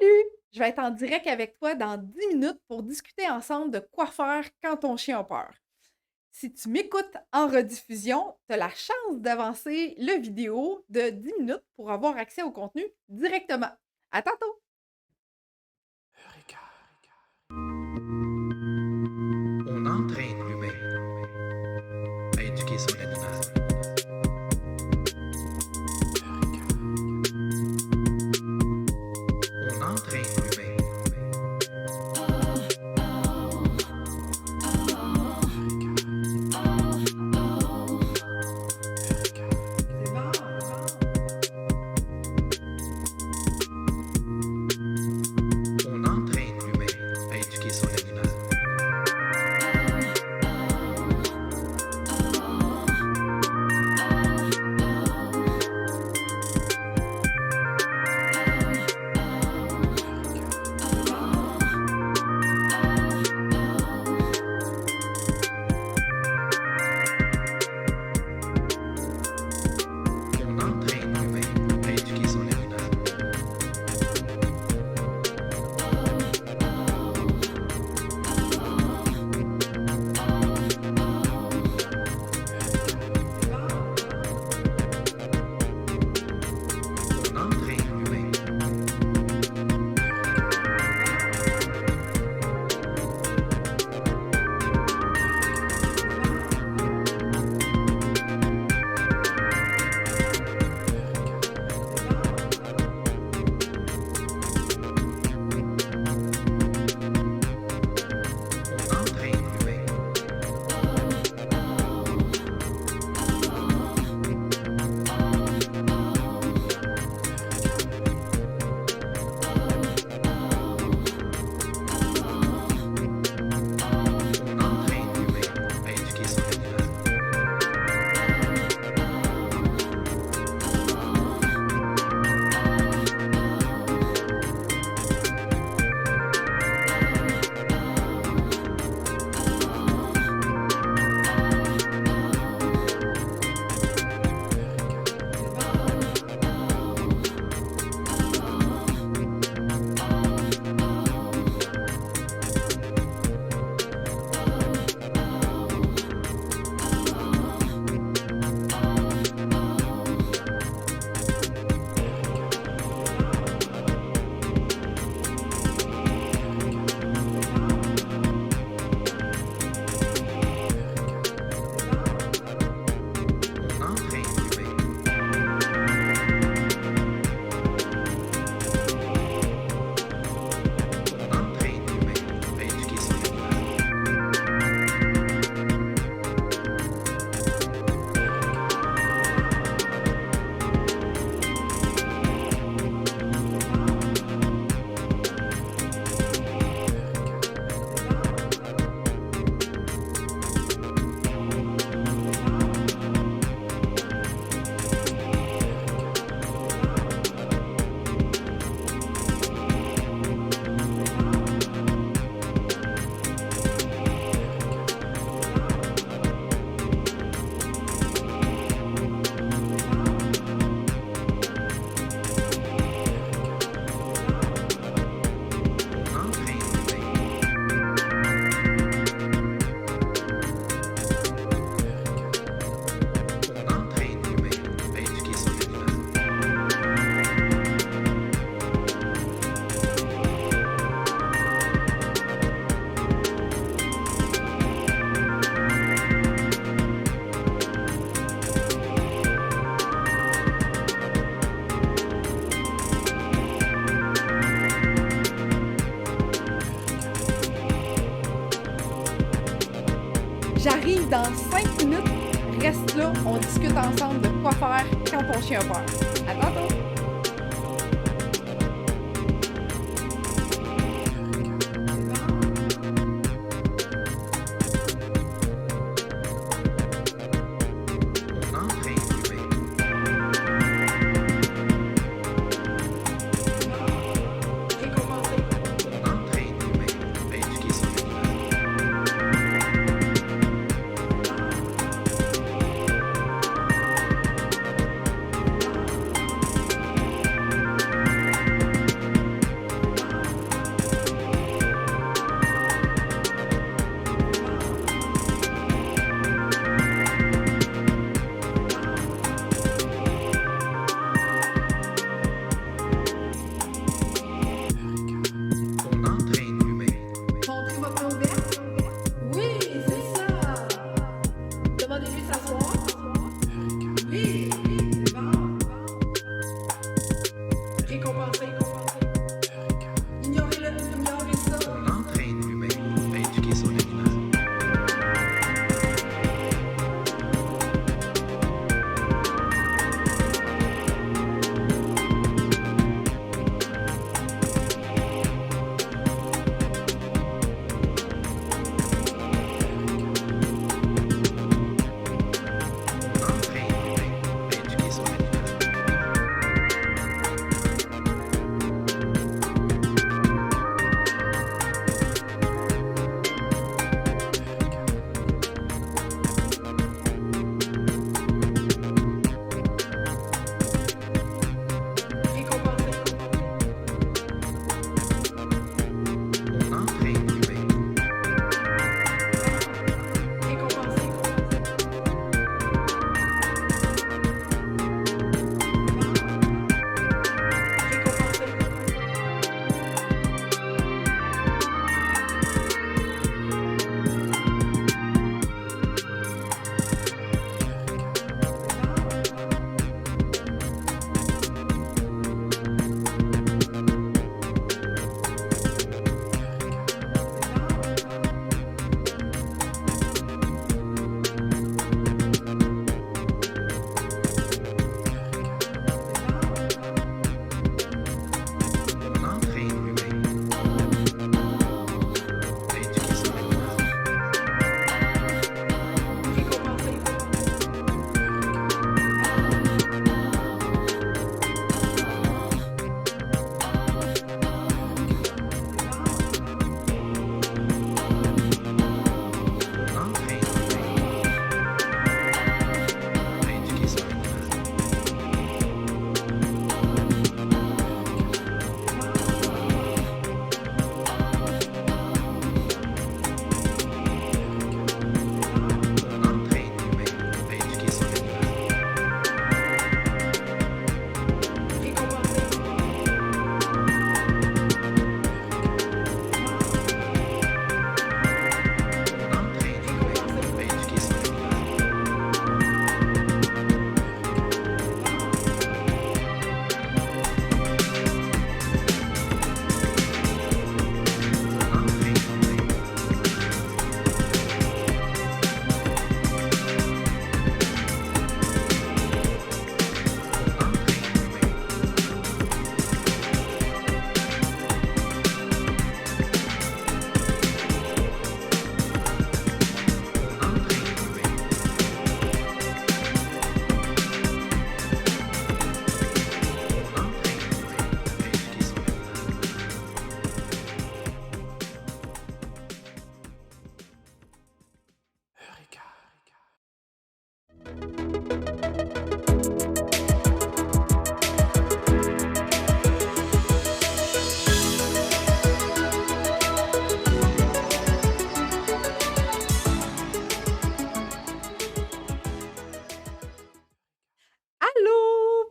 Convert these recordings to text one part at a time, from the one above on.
Salut! Je vais être en direct avec toi dans 10 minutes pour discuter ensemble de quoi faire quand ton chien a peur. Si tu m'écoutes en rediffusion, tu as la chance d'avancer le vidéo de 10 minutes pour avoir accès au contenu directement. À tantôt! Eureka. On entraîne l'humain à éduquer son animal. Eureka. On entraîne l'humain. On entraîne l'humain à éduquer son animal. On entraîne l'humain à éduquer son animal. On entraîne l'humain. On entraîne l'humain. On entraîne l'humain à éduquer son animal. On entraîne l'humain. On entraîne l'humain à éduquer son animal. On entraîne l'humain. On entraîne l'humain à éduquer son animal. J'arrive dans 5 minutes. Reste là, on discute ensemble de quoi faire quand ton chien a peur. À tantôt! On entraîne l'humain. On entraîne l'humain à éduquer son animal.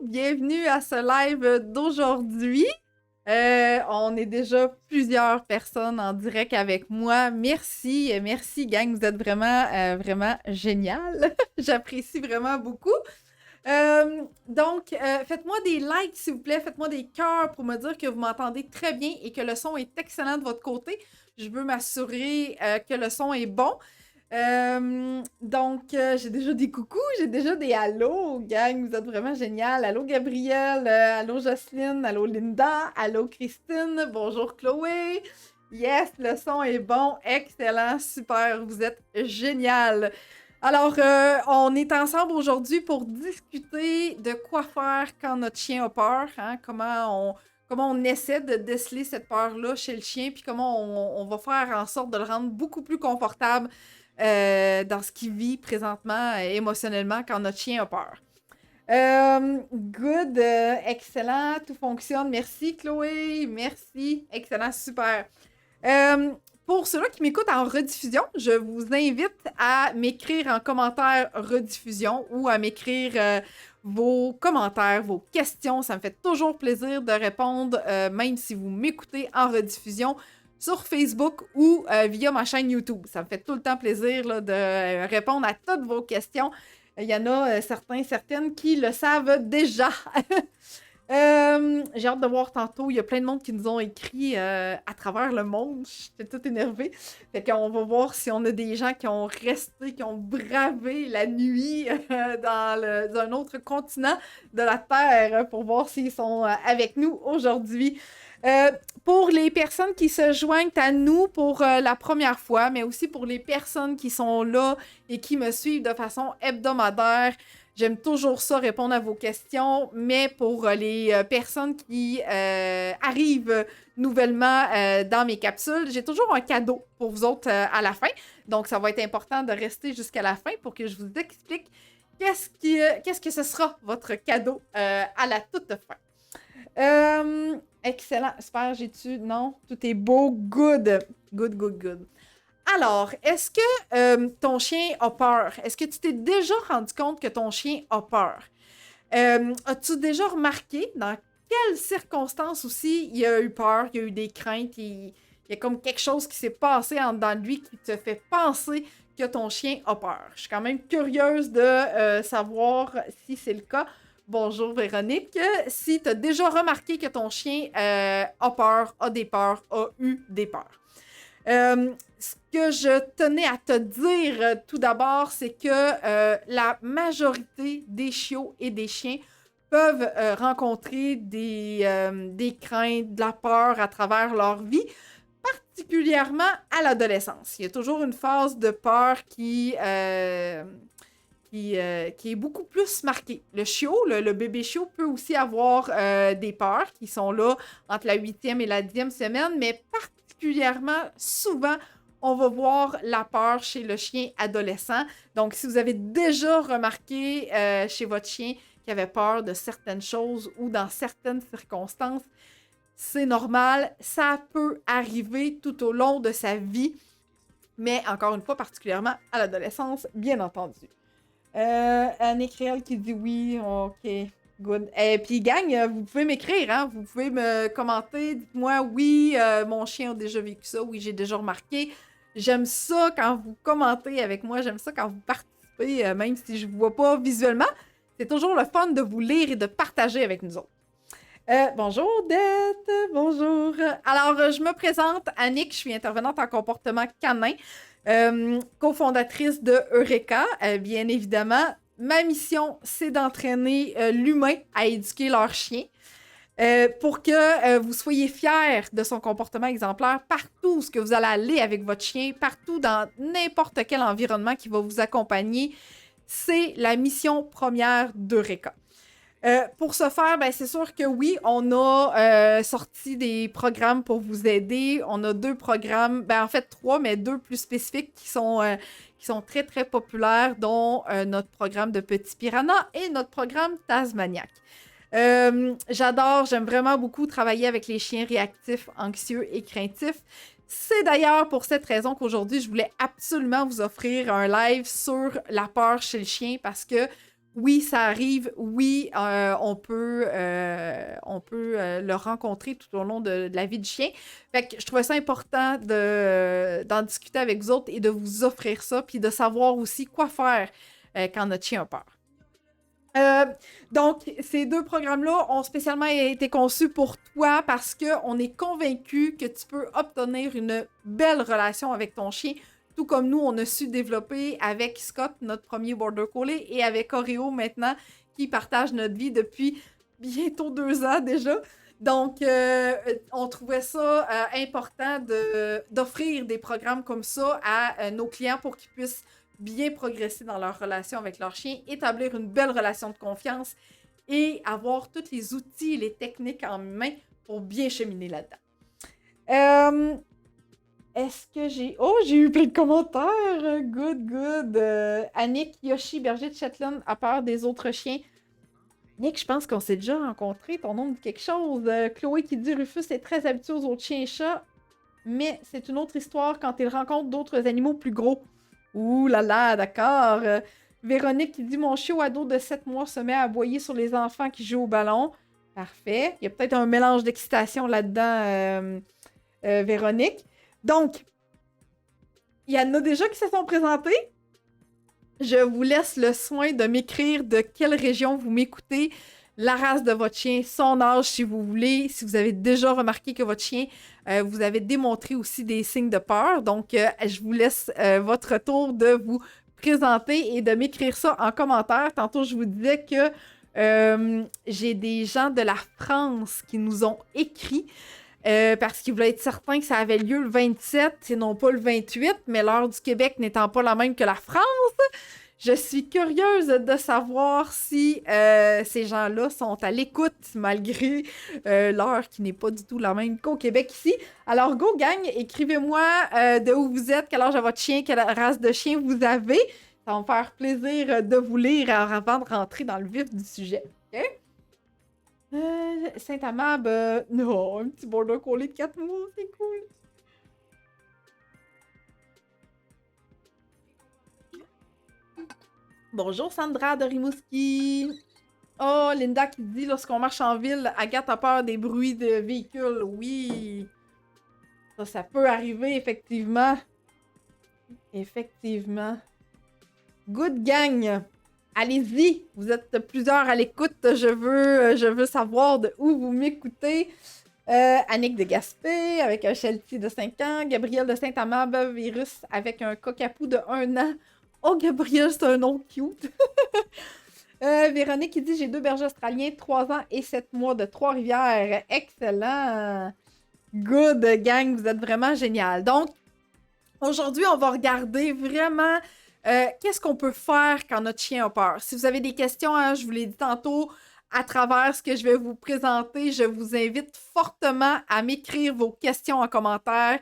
bienvenue à ce live d'aujourd'hui. On est déjà plusieurs personnes en direct avec moi. Merci, merci gang, vous êtes vraiment génial. J'apprécie vraiment beaucoup. Donc, faites-moi des likes s'il vous plaît, faites-moi des cœurs pour me dire que vous m'entendez très bien et que le son est excellent de votre côté. Je veux m'assurer que le son est bon. Donc, j'ai déjà des coucous, j'ai déjà des allô, gang, vous êtes vraiment génial. Allô Gabrielle, allô Jocelyne, allô Linda, allô Christine, bonjour Chloé. Yes, le son est bon, excellent, super, vous êtes génial. Alors, on est ensemble aujourd'hui pour discuter de quoi faire quand notre chien a peur, hein, comment on essaie de déceler cette peur-là chez le chien, puis comment on va faire en sorte de le rendre beaucoup plus confortable dans ce qu'il vit présentement émotionnellement quand notre chien a peur. Good, excellent, tout fonctionne. Merci Chloé, merci, excellent, super. Pour ceux-là qui m'écoutent en rediffusion, je vous invite à m'écrire en commentaire rediffusion ou à m'écrire vos commentaires, vos questions. Ça me fait toujours plaisir de répondre, même si vous m'écoutez en rediffusion sur Facebook ou via ma chaîne YouTube. Ça me fait tout le temps plaisir là, de répondre à toutes vos questions. Il y en a certaines qui le savent déjà. J'ai hâte de voir tantôt. Il y a plein de monde qui nous ont écrit à travers le monde. J'étais toute énervée. Fait qu'on va voir si on a des gens qui ont resté, qui ont bravé la nuit dans un autre continent de la Terre pour voir s'ils sont avec nous aujourd'hui. Pour les personnes qui se joignent à nous pour la première fois, mais aussi pour les personnes qui sont là et qui me suivent de façon hebdomadaire, j'aime toujours ça, répondre à vos questions, mais pour les personnes qui arrivent nouvellement dans mes capsules, j'ai toujours un cadeau pour vous autres à la fin. Donc, ça va être important de rester jusqu'à la fin pour que je vous explique qu'est-ce que ce sera votre cadeau à la toute fin. Excellent. Super, j'ai-tu? Non, tout est beau. Good. Good. Alors, est-ce que ton chien a peur? Est-ce que tu t'es déjà rendu compte que ton chien a peur? As-tu déjà remarqué dans quelles circonstances aussi il a eu peur, il y a eu des craintes, il y a comme quelque chose qui s'est passé en dedans de lui qui te fait penser que ton chien a peur? Je suis quand même curieuse de savoir si c'est le cas. Bonjour Véronique. Si tu as déjà remarqué que ton chien a peur, a des peurs, a eu des peurs. Ce que je tenais à te dire tout d'abord, c'est que la majorité des chiots et des chiens peuvent rencontrer des craintes, de la peur à travers leur vie, particulièrement à l'adolescence. Il y a toujours une phase de peur qui est beaucoup plus marqué. Le chiot, le bébé chiot peut aussi avoir des peurs qui sont là entre la 8e et la 10e semaine, mais particulièrement souvent, on va voir la peur chez le chien adolescent. Donc, si vous avez déjà remarqué chez votre chien qu'il avait peur de certaines choses ou dans certaines circonstances, c'est normal, ça peut arriver tout au long de sa vie, mais encore une fois, particulièrement à l'adolescence, bien entendu. Anne Créole qui dit oui, ok, good. Et puis gang, vous pouvez m'écrire, hein? Vous pouvez me commenter, dites-moi oui, mon chien a déjà vécu ça, oui, j'ai déjà remarqué. J'aime ça quand vous commentez avec moi, j'aime ça quand vous participez, même si je ne vous vois pas visuellement. C'est toujours le fun de vous lire et de partager avec nous autres. Bonjour Odette, bonjour. Alors, je me présente, Annick, je suis intervenante en comportement canin. Cofondatrice de Eureka, bien évidemment. Ma mission, c'est d'entraîner l'humain à éduquer leur chien pour que vous soyez fiers de son comportement exemplaire partout où que vous allez aller avec votre chien, partout dans n'importe quel environnement qui va vous accompagner. C'est la mission première d'Eureka. Pour ce faire, ben, c'est sûr que oui, on a sorti des programmes pour vous aider. On a 2 programmes, ben, en fait 3, mais 2 plus spécifiques qui sont très, très populaires, dont notre programme de Petit Piranha et notre programme Tasmaniac. J'aime vraiment beaucoup travailler avec les chiens réactifs, anxieux et craintifs. C'est d'ailleurs pour cette raison qu'aujourd'hui, je voulais absolument vous offrir un live sur la peur chez le chien parce que Oui, ça arrive. Oui, on peut le rencontrer tout au long de la vie du chien. Fait que je trouvais ça important d'en discuter avec vous autres et de vous offrir ça, puis de savoir aussi quoi faire quand notre chien a peur. Euh, donc, ces deux programmes-là ont spécialement été conçus pour toi parce qu'on est convaincu que tu peux obtenir une belle relation avec ton chien, tout comme nous, on a su développer avec Scott, notre premier Border Collie, et avec Oreo maintenant, qui partage notre vie depuis bientôt 2 ans déjà. Donc, on trouvait ça important d'offrir des programmes comme ça à nos clients pour qu'ils puissent bien progresser dans leur relation avec leur chien, établir une belle relation de confiance et avoir tous les outils et les techniques en main pour bien cheminer là-dedans. Est-ce que j'ai... Oh, j'ai eu plein de commentaires! Good. Annick, Yoshi, berger de Shetland, a peur des autres chiens. Nick, je pense qu'on s'est déjà rencontrés. Ton nom dit quelque chose. Chloé qui dit Rufus est très habitué aux autres chiens et chats, mais c'est une autre histoire quand il rencontre d'autres animaux plus gros. Ouh là là, d'accord. Véronique qui dit mon chiot ado de 7 mois se met à aboyer sur les enfants qui jouent au ballon. Parfait. Il y a peut-être un mélange d'excitation là-dedans, Véronique. Donc, il y en a déjà qui se sont présentés. Je vous laisse le soin de m'écrire de quelle région vous m'écoutez, la race de votre chien, son âge si vous voulez, si vous avez déjà remarqué que votre chien vous avez démontré aussi des signes de peur. Donc, je vous laisse votre tour de vous présenter et de m'écrire ça en commentaire. Tantôt, je vous disais que j'ai des gens de la France qui nous ont écrit parce qu'ils voulaient être certains que ça avait lieu le 27 et non pas le 28, mais l'heure du Québec n'étant pas la même que la France. Je suis curieuse de savoir si ces gens-là sont à l'écoute malgré l'heure qui n'est pas du tout la même qu'au Québec ici. Alors, go gang, écrivez-moi de où vous êtes, quel âge a votre chien, quelle race de chien vous avez. Ça va me faire plaisir de vous lire avant de rentrer dans le vif du sujet. OK? Saint-Amab, non, un petit border collie de 4 mois, c'est cool. Bonjour Sandra de Rimouski. Oh, Linda qui dit lorsqu'on marche en ville, Agathe a peur des bruits de véhicules. Oui. Ça peut arriver, effectivement. Effectivement. Good gang. Allez-y. Vous êtes plusieurs à l'écoute. Je veux savoir de où vous m'écoutez. Annick de Gaspé avec un Sheltie de 5 ans. Gabriel de Saint-Amand, virus avec un cockapou de 1 an. Oh, Gabriel, c'est un nom cute. Véronique qui dit j'ai 2 bergers australiens, 3 ans et 7 mois de Trois-Rivières. Excellent. Good gang, vous êtes vraiment génial. Donc, aujourd'hui, on va regarder vraiment qu'est-ce qu'on peut faire quand notre chien a peur. Si vous avez des questions, hein, je vous l'ai dit tantôt, à travers ce que je vais vous présenter, je vous invite fortement à m'écrire vos questions en commentaire.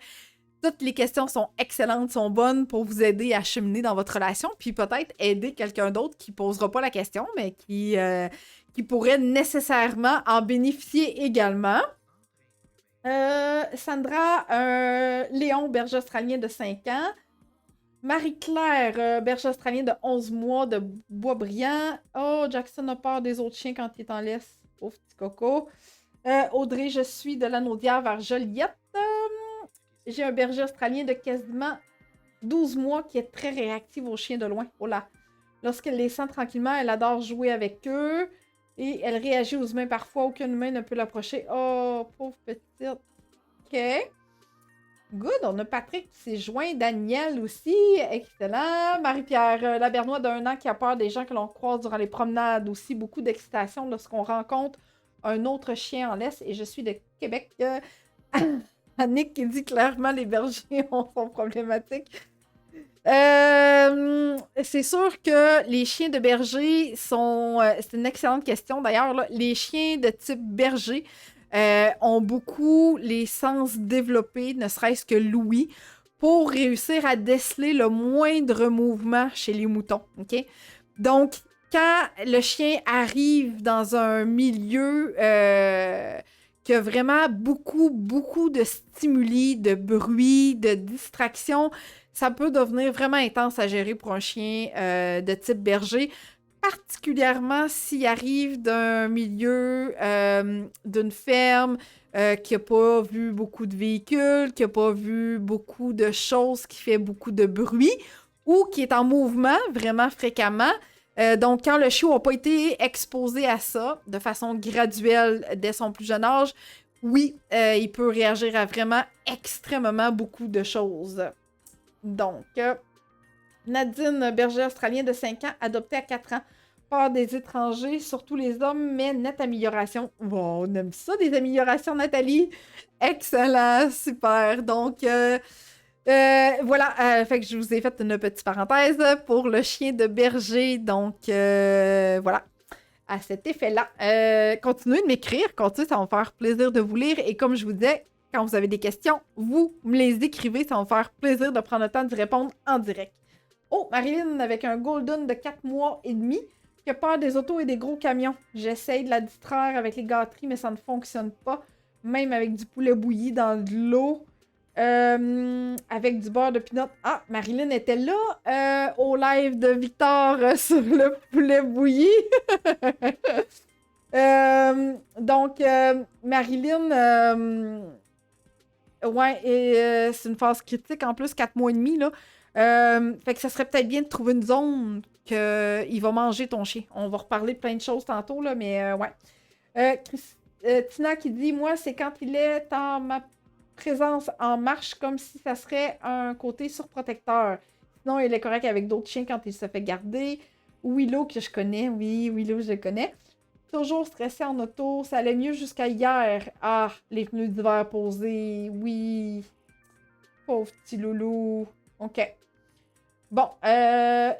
Toutes les questions sont excellentes, sont bonnes pour vous aider à cheminer dans votre relation, puis peut-être aider quelqu'un d'autre qui ne posera pas la question, mais qui pourrait nécessairement en bénéficier également. Sandra, Léon, berger australien de 5 ans. Marie-Claire, berger australien de 11 mois de Boisbriand. Oh, Jackson a peur des autres chiens quand il est en laisse. Pauvre petit coco. Audrey, je suis de la Naudière vers Joliette. J'ai un berger australien de quasiment 12 mois qui est très réactif aux chiens de loin. Oh là! Lorsqu'elle les sent tranquillement, elle adore jouer avec eux. Et elle réagit aux humains parfois. Aucun humain ne peut l'approcher. Oh, pauvre petite. OK. Good. On a Patrick qui s'est joint. Daniel aussi. Excellent. Marie-Pierre, la bernois d'1 an qui a peur des gens que l'on croise durant les promenades. Aussi beaucoup d'excitation lorsqu'on rencontre un autre chien en laisse. Et je suis de Québec. Annick qui dit clairement les bergers sont problématiques. C'est sûr que les chiens de berger sont... c'est une excellente question. D'ailleurs, là, les chiens de type berger ont beaucoup les sens développés, ne serait-ce que l'ouïe, pour réussir à déceler le moindre mouvement chez les moutons. OK? Donc, quand le chien arrive dans un milieu... qu'il y a vraiment beaucoup de stimuli, de bruit, de distraction, ça peut devenir vraiment intense à gérer pour un chien de type berger. particulièrement s'il arrive d'un milieu, d'une ferme, qui n'a pas vu beaucoup de véhicules, qui n'a pas vu beaucoup de choses, qui fait beaucoup de bruit, ou qui est en mouvement vraiment fréquemment. Donc, quand le chiot n'a pas été exposé à ça de façon graduelle dès son plus jeune âge, oui, il peut réagir à vraiment extrêmement beaucoup de choses. Donc, Nadine, berger australien de 5 ans, adopté à 4 ans. Peur des étrangers, surtout les hommes, mais nette amélioration. Wow, on aime ça, des améliorations, Nathalie. Excellent, super. Donc, voilà, fait que je vous ai fait une petite parenthèse pour le chien de berger. Donc, voilà, à cet effet-là. Continuez de m'écrire, continuez, ça va me faire plaisir de vous lire. Et comme je vous disais, quand vous avez des questions, vous me les écrivez, ça va me faire plaisir de prendre le temps d'y répondre en direct. Oh, Marilyn avec un Golden de 4 mois et demi qui a peur des autos et des gros camions. J'essaye de la distraire avec les gâteries, mais ça ne fonctionne pas. Même avec du poulet bouilli dans de l'eau. Avec du beurre de pinot. Ah, Marilyn était là au live de Victor sur le poulet bouilli. Donc, Marilyn, ouais, et c'est une phase critique en plus, 4 mois et demi, là. Fait que ça serait peut-être bien de trouver une zone qu'il va manger ton chien. On va reparler de plein de choses tantôt, là, mais ouais. Tina qui dit, moi, c'est quand il est en ma présence en marche, comme si ça serait un côté surprotecteur. Sinon, il est correct avec d'autres chiens quand il se fait garder. Willow, que je connais, oui, Willow, je le connais. Toujours stressé en auto, ça allait mieux jusqu'à hier. Ah, les pneus d'hiver posés, oui. Pauvre petit loulou. OK. Bon,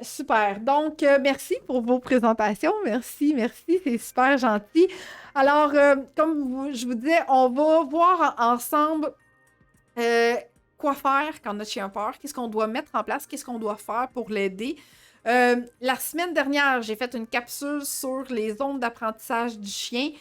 super. Donc, merci pour vos présentations. Merci, c'est super gentil. Alors, comme je vous disais, on va voir ensemble quoi faire quand notre chien a peur, qu'est-ce qu'on doit mettre en place, qu'est-ce qu'on doit faire pour l'aider. La semaine dernière, j'ai fait une capsule sur les zones d'apprentissage du chien.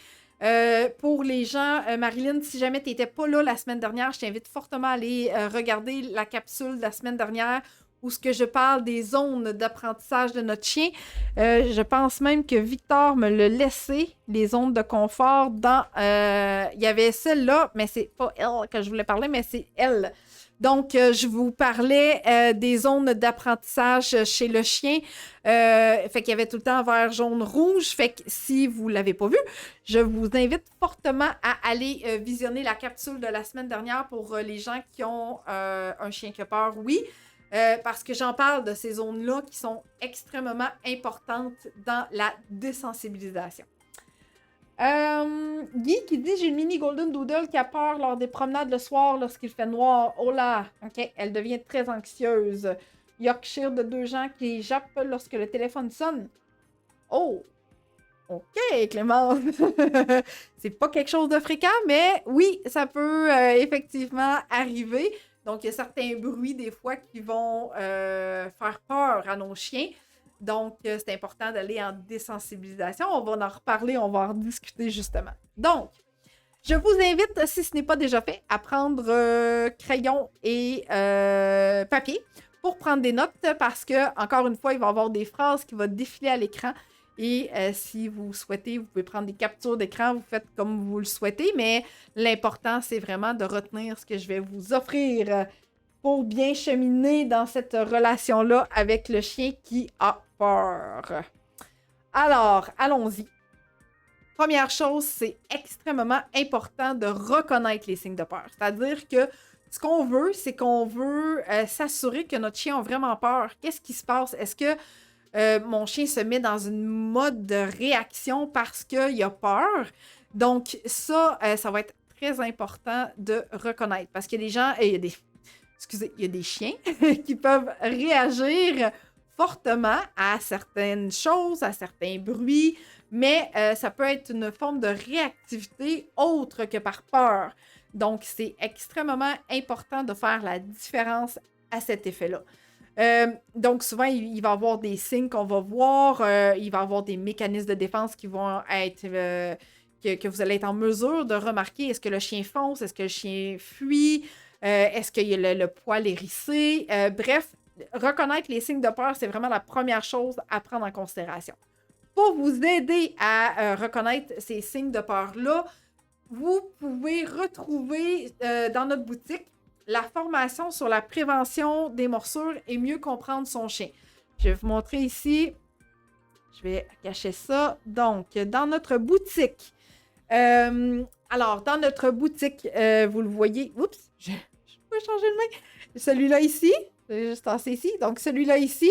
Pour les gens, Marilyn, si jamais tu n'étais pas là la semaine dernière, je t'invite fortement à aller regarder la capsule de la semaine dernière où ce que je parle des zones d'apprentissage de notre chien. Je pense même que Victor me l'a laissé, les zones de confort, dans... Il y avait celle-là, mais c'est pas elle que je voulais parler, mais c'est elle. Donc, je vous parlais des zones d'apprentissage chez le chien. Fait qu'il y avait tout le temps vert, jaune, rouge. Fait que si vous ne l'avez pas vu, je vous invite fortement à aller visionner la capsule de la semaine dernière pour les gens qui ont un chien qui a peur, oui. Parce que j'en parle de ces zones-là qui sont extrêmement importantes dans la désensibilisation. Guy qui dit « J'ai une mini Golden Doodle qui a peur lors des promenades le soir lorsqu'il fait noir. Oh là! OK, elle devient très anxieuse. Yorkshire de 2 ans qui jappe lorsque le téléphone sonne. Oh! OK, Clémence! C'est pas quelque chose de fréquent, mais oui, ça peut effectivement arriver. Donc, il y a certains bruits des fois qui vont faire peur à nos chiens. Donc, c'est important d'aller en désensibilisation. On va en reparler, on va en discuter justement. Donc, je vous invite, si ce n'est pas déjà fait, à prendre crayon et papier pour prendre des notes parce que, encore une fois, il va y avoir des phrases qui vont défiler à l'écran. Et si vous souhaitez, vous pouvez prendre des captures d'écran, vous faites comme vous le souhaitez, mais l'important, c'est vraiment de retenir ce que je vais vous offrir pour bien cheminer dans cette relation-là avec le chien qui a peur. Alors, allons-y. Première chose, c'est extrêmement important de reconnaître les signes de peur. C'est-à-dire que ce qu'on veut, c'est qu'on veut s'assurer que notre chien a vraiment peur. Qu'est-ce qui se passe? Est-ce que mon chien se met dans une mode de réaction parce qu'il a peur? Donc, ça va être très important de reconnaître. Parce qu'il y a des gens, il y a des chiens qui peuvent réagir fortement à certaines choses, à certains bruits, mais ça peut être une forme de réactivité autre que par peur. Donc, c'est extrêmement important de faire la différence à cet effet-là. Donc, souvent, il va y avoir des signes qu'on va voir, il va y avoir des mécanismes de défense qui vont être... que vous allez être en mesure de remarquer. Est-ce que le chien fonce? Est-ce que le chien fuit? Est-ce qu'il y a le poil hérissé? Bref, reconnaître les signes de peur, c'est vraiment la première chose à prendre en considération. Pour vous aider à reconnaître ces signes de peur-là, vous pouvez retrouver dans notre boutique la formation sur la prévention des morsures et mieux comprendre son chien. Je vais vous montrer ici. Je vais cacher ça. Donc, dans notre boutique. Alors, dans notre boutique, vous le voyez. Oups, je peux changer de main. Celui-là ici. Je vais juste tasser ici. Donc, celui-là ici,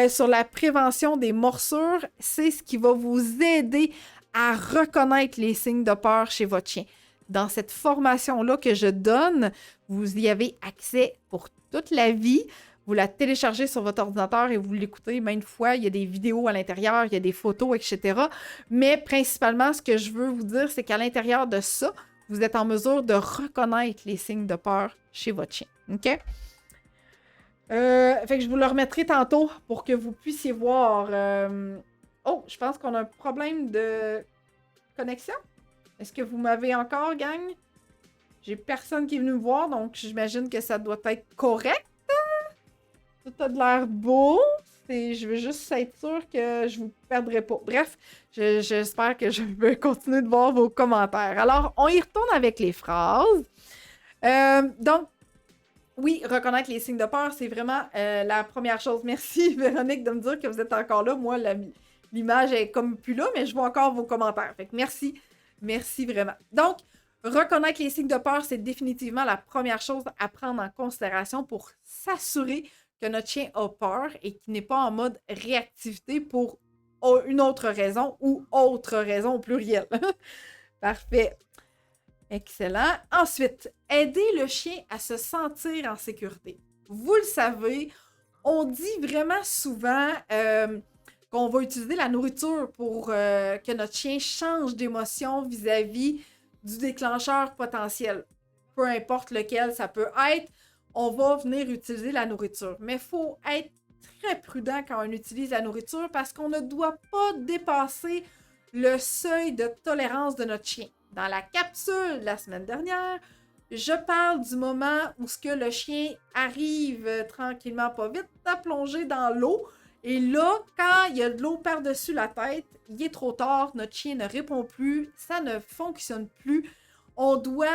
sur la prévention des morsures, c'est ce qui va vous aider à reconnaître les signes de peur chez votre chien. Dans cette formation-là que je donne, vous y avez accès pour toute la vie. Vous la téléchargez sur votre ordinateur et vous l'écoutez maintes fois. Il y a des vidéos à l'intérieur, il y a des photos, etc. Mais principalement, ce que je veux vous dire, c'est qu'à l'intérieur de ça, vous êtes en mesure de reconnaître les signes de peur chez votre chien. OK? Fait que je vous le remettrai tantôt pour que vous puissiez voir. Oh, je pense qu'on a un problème de connexion. Est-ce que vous m'avez encore, gang? J'ai personne qui est venu me voir, donc j'imagine que ça doit être correct. Tout a de l'air beau. Je veux juste être sûre que je vous perdrai pas. Bref, j'espère que je vais continuer de voir vos commentaires. Alors, on y retourne avec les phrases. Donc, oui, reconnaître les signes de peur, c'est vraiment la première chose. Merci, Véronique, de me dire que vous êtes encore là. Moi, l'image est comme plus là, mais je vois encore vos commentaires. Fait que merci. Merci vraiment. Donc, reconnaître les signes de peur, c'est définitivement la première chose à prendre en considération pour s'assurer que notre chien a peur et qu'il n'est pas en mode réactivité pour une autre raison ou autre raison au pluriel. Parfait. Excellent. Ensuite, aider le chien à se sentir en sécurité. Vous le savez, on dit vraiment souvent qu'on va utiliser la nourriture pour que notre chien change d'émotion vis-à-vis du déclencheur potentiel. Peu importe lequel ça peut être, on va venir utiliser la nourriture. Mais il faut être très prudent quand on utilise la nourriture parce qu'on ne doit pas dépasser le seuil de tolérance de notre chien. Dans la capsule de la semaine dernière, je parle du moment où ce que le chien arrive tranquillement, pas vite, à plonger dans l'eau. Et là, quand il y a de l'eau par-dessus la tête, il est trop tard, notre chien ne répond plus, ça ne fonctionne plus. On doit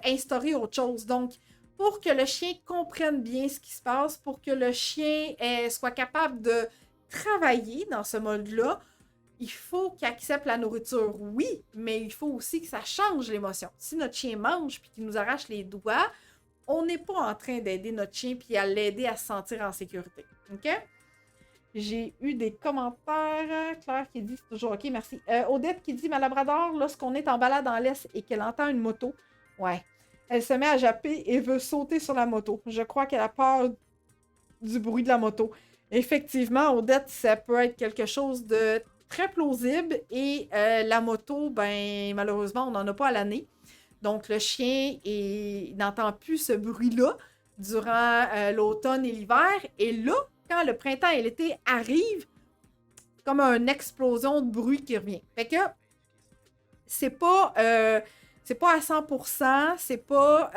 instaurer autre chose. Donc, pour que le chien comprenne bien ce qui se passe, pour que le chien soit capable de travailler dans ce mode-là, il faut qu'il accepte la nourriture, oui, mais il faut aussi que ça change l'émotion. Si notre chien mange puis qu'il nous arrache les doigts, on n'est pas en train d'aider notre chien puis à l'aider à se sentir en sécurité. OK? J'ai eu des commentaires. Claire qui dit c'est toujours OK, merci. Odette qui dit ma labrador, lorsqu'on est en balade en laisse et qu'elle entend une moto, ouais, elle se met à japper et veut sauter sur la moto. Je crois qu'elle a peur du bruit de la moto. Effectivement, Odette, ça peut être quelque chose de très plausible et la moto, ben malheureusement, on n'en a pas à l'année. Donc, le chien il n'entend plus ce bruit-là durant l'automne et l'hiver. Et là, quand le printemps et l'été arrivent, c'est comme une explosion de bruit qui revient. Fait que c'est pas à 100%, c'est pas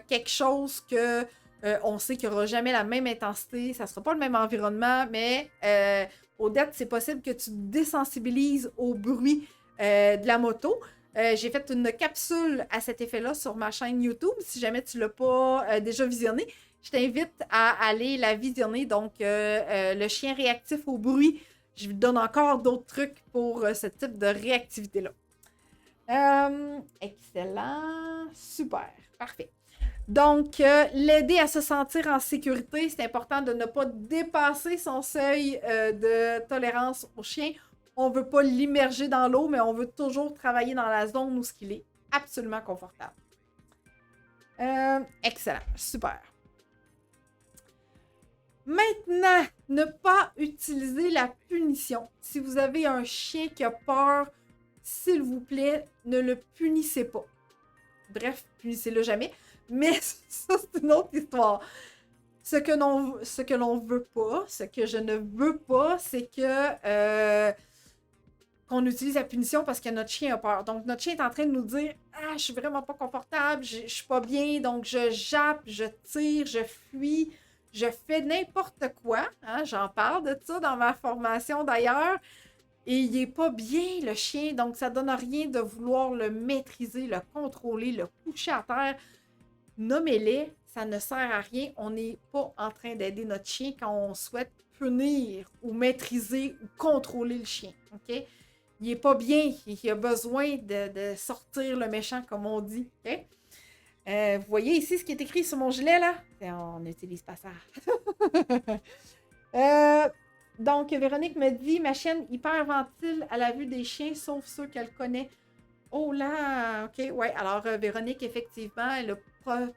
quelque chose que on sait qu'il n'y aura jamais la même intensité, ça sera pas le même environnement, mais Odette, c'est possible que tu te désensibilises au bruit de la moto. J'ai fait une capsule à cet effet-là sur ma chaîne YouTube. Si jamais tu ne l'as pas déjà visionné, je t'invite à aller la visionner. Donc, le chien réactif au bruit, je vous donne encore d'autres trucs pour ce type de réactivité-là. Excellent. Super. Parfait. Donc, l'aider à se sentir en sécurité, c'est important de ne pas dépasser son seuil de tolérance au chien. On ne veut pas l'immerger dans l'eau, mais on veut toujours travailler dans la zone où il est absolument confortable. Excellent. Super. Maintenant, ne pas utiliser la punition. Si vous avez un chien qui a peur, s'il vous plaît, ne le punissez pas. Bref, punissez-le jamais. Mais ça, c'est une autre histoire. Ce que l'on veut pas, ce que je ne veux pas, c'est que qu'on utilise la punition parce que notre chien a peur. Donc, notre chien est en train de nous dire « Ah, je suis vraiment pas confortable, je suis pas bien, donc je jappe, je tire, je fuis, je fais n'importe quoi. Hein, » J'en parle de ça dans ma formation d'ailleurs. et il n'est pas bien, le chien, donc ça donne rien de vouloir le maîtriser, le contrôler, le coucher à terre. Nommez-les, ça ne sert à rien. On n'est pas en train d'aider notre chien quand on souhaite punir ou maîtriser ou contrôler le chien, OK? Il n'est pas bien, il a besoin de sortir le méchant, comme on dit, OK? Vous voyez ici ce qui est écrit sur mon gilet, là? On n'utilise pas ça. Donc, Véronique me dit, ma chienne hyperventile à la vue des chiens, sauf ceux qu'elle connaît. Oh là, OK, ouais. Alors, Véronique, effectivement, elle a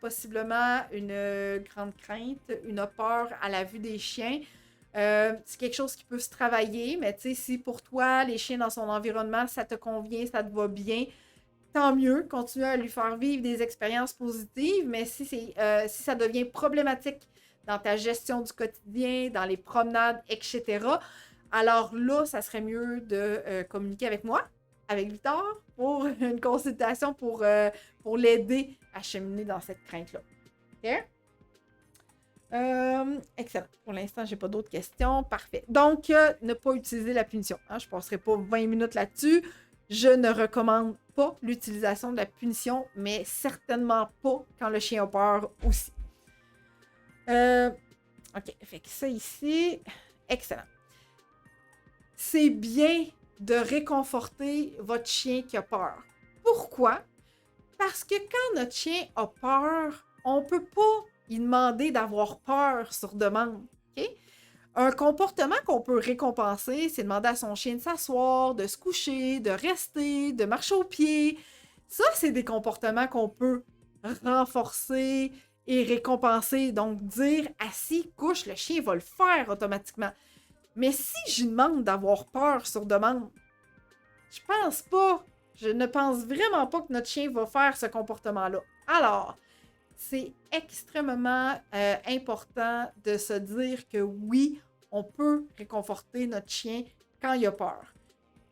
possiblement une grande crainte, une peur à la vue des chiens. C'est quelque chose qui peut se travailler, mais tu sais, si pour toi, les chiens dans son environnement, ça te convient, ça te va bien, tant mieux, continue à lui faire vivre des expériences positives, mais si ça devient problématique dans ta gestion du quotidien, dans les promenades, etc., alors là, ça serait mieux de communiquer avec moi, avec Victor, pour une consultation pour l'aider à cheminer dans cette crainte-là. OK? Excellent. Pour l'instant, j'ai pas d'autres questions. Parfait. Donc, ne pas utiliser la punition. Hein? Je ne passerai pas 20 minutes là-dessus. Je ne recommande pas l'utilisation de la punition, mais certainement pas quand le chien a peur aussi. OK. Fait que ça ici, excellent. C'est bien de réconforter votre chien qui a peur. Pourquoi? Parce que quand notre chien a peur, on ne peut pas lui demander d'avoir peur sur demande. OK? Un comportement qu'on peut récompenser, c'est demander à son chien de s'asseoir, de se coucher, de rester, de marcher au pied. Ça, c'est des comportements qu'on peut renforcer et récompenser. Donc, dire assis, couche, le chien va le faire automatiquement. Mais si je lui demande d'avoir peur sur demande, je ne pense vraiment pas que notre chien va faire ce comportement-là. Alors, c'est extrêmement important de se dire que oui, on peut réconforter notre chien quand il a peur.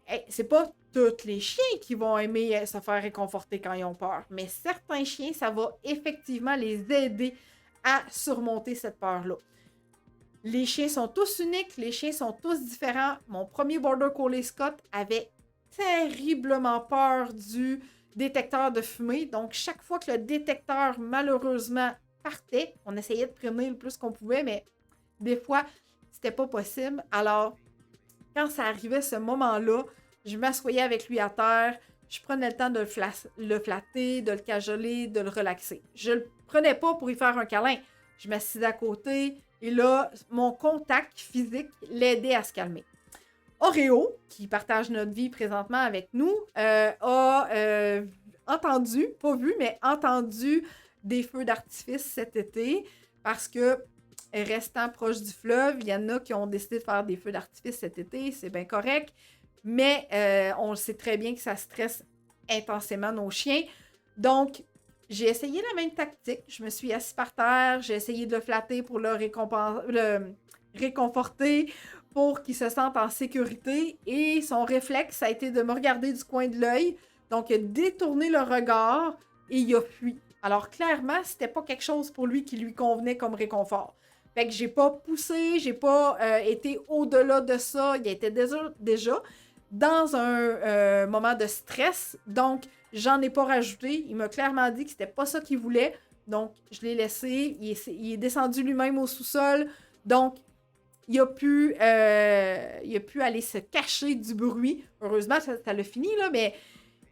Hey, c'est pas tous les chiens qui vont aimer se faire réconforter quand ils ont peur, mais certains chiens, ça va effectivement les aider à surmonter cette peur-là. Les chiens sont tous uniques, les chiens sont tous différents. Mon premier Border Collie Scott avait terriblement peur du détecteur de fumée. Donc, chaque fois que le détecteur, malheureusement, partait, on essayait de prévenir le plus qu'on pouvait, mais des fois, c'était pas possible. Alors, quand ça arrivait ce moment-là, je m'assoyais avec lui à terre, je prenais le temps de le flatter, de le cajoler, de le relaxer. Je le prenais pas pour y faire un câlin. Je m'assisais à côté et là, mon contact physique l'aidait à se calmer. Oreo, qui partage notre vie présentement avec nous, a entendu, pas vu, mais entendu des feux d'artifice cet été parce que, restant proche du fleuve, il y en a qui ont décidé de faire des feux d'artifice cet été, c'est bien correct, mais on sait très bien que ça stresse intensément nos chiens. Donc, j'ai essayé la même tactique. Je me suis assise par terre, j'ai essayé de le flatter pour le réconforter, pour qu'il se sente en sécurité. Et son réflexe, ça a été de me regarder du coin de l'œil. Donc, il a détourné le regard et il a fui. Alors, clairement, c'était pas quelque chose pour lui qui lui convenait comme réconfort. Fait que j'ai pas poussé, j'ai pas été au-delà de ça. Il était déjà dans un moment de stress. Donc, j'en ai pas rajouté. Il m'a clairement dit que c'était pas ça qu'il voulait. Donc, je l'ai laissé. Il est descendu lui-même au sous-sol. Donc, il a pu aller se cacher du bruit. Heureusement, ça l'a fini, là, mais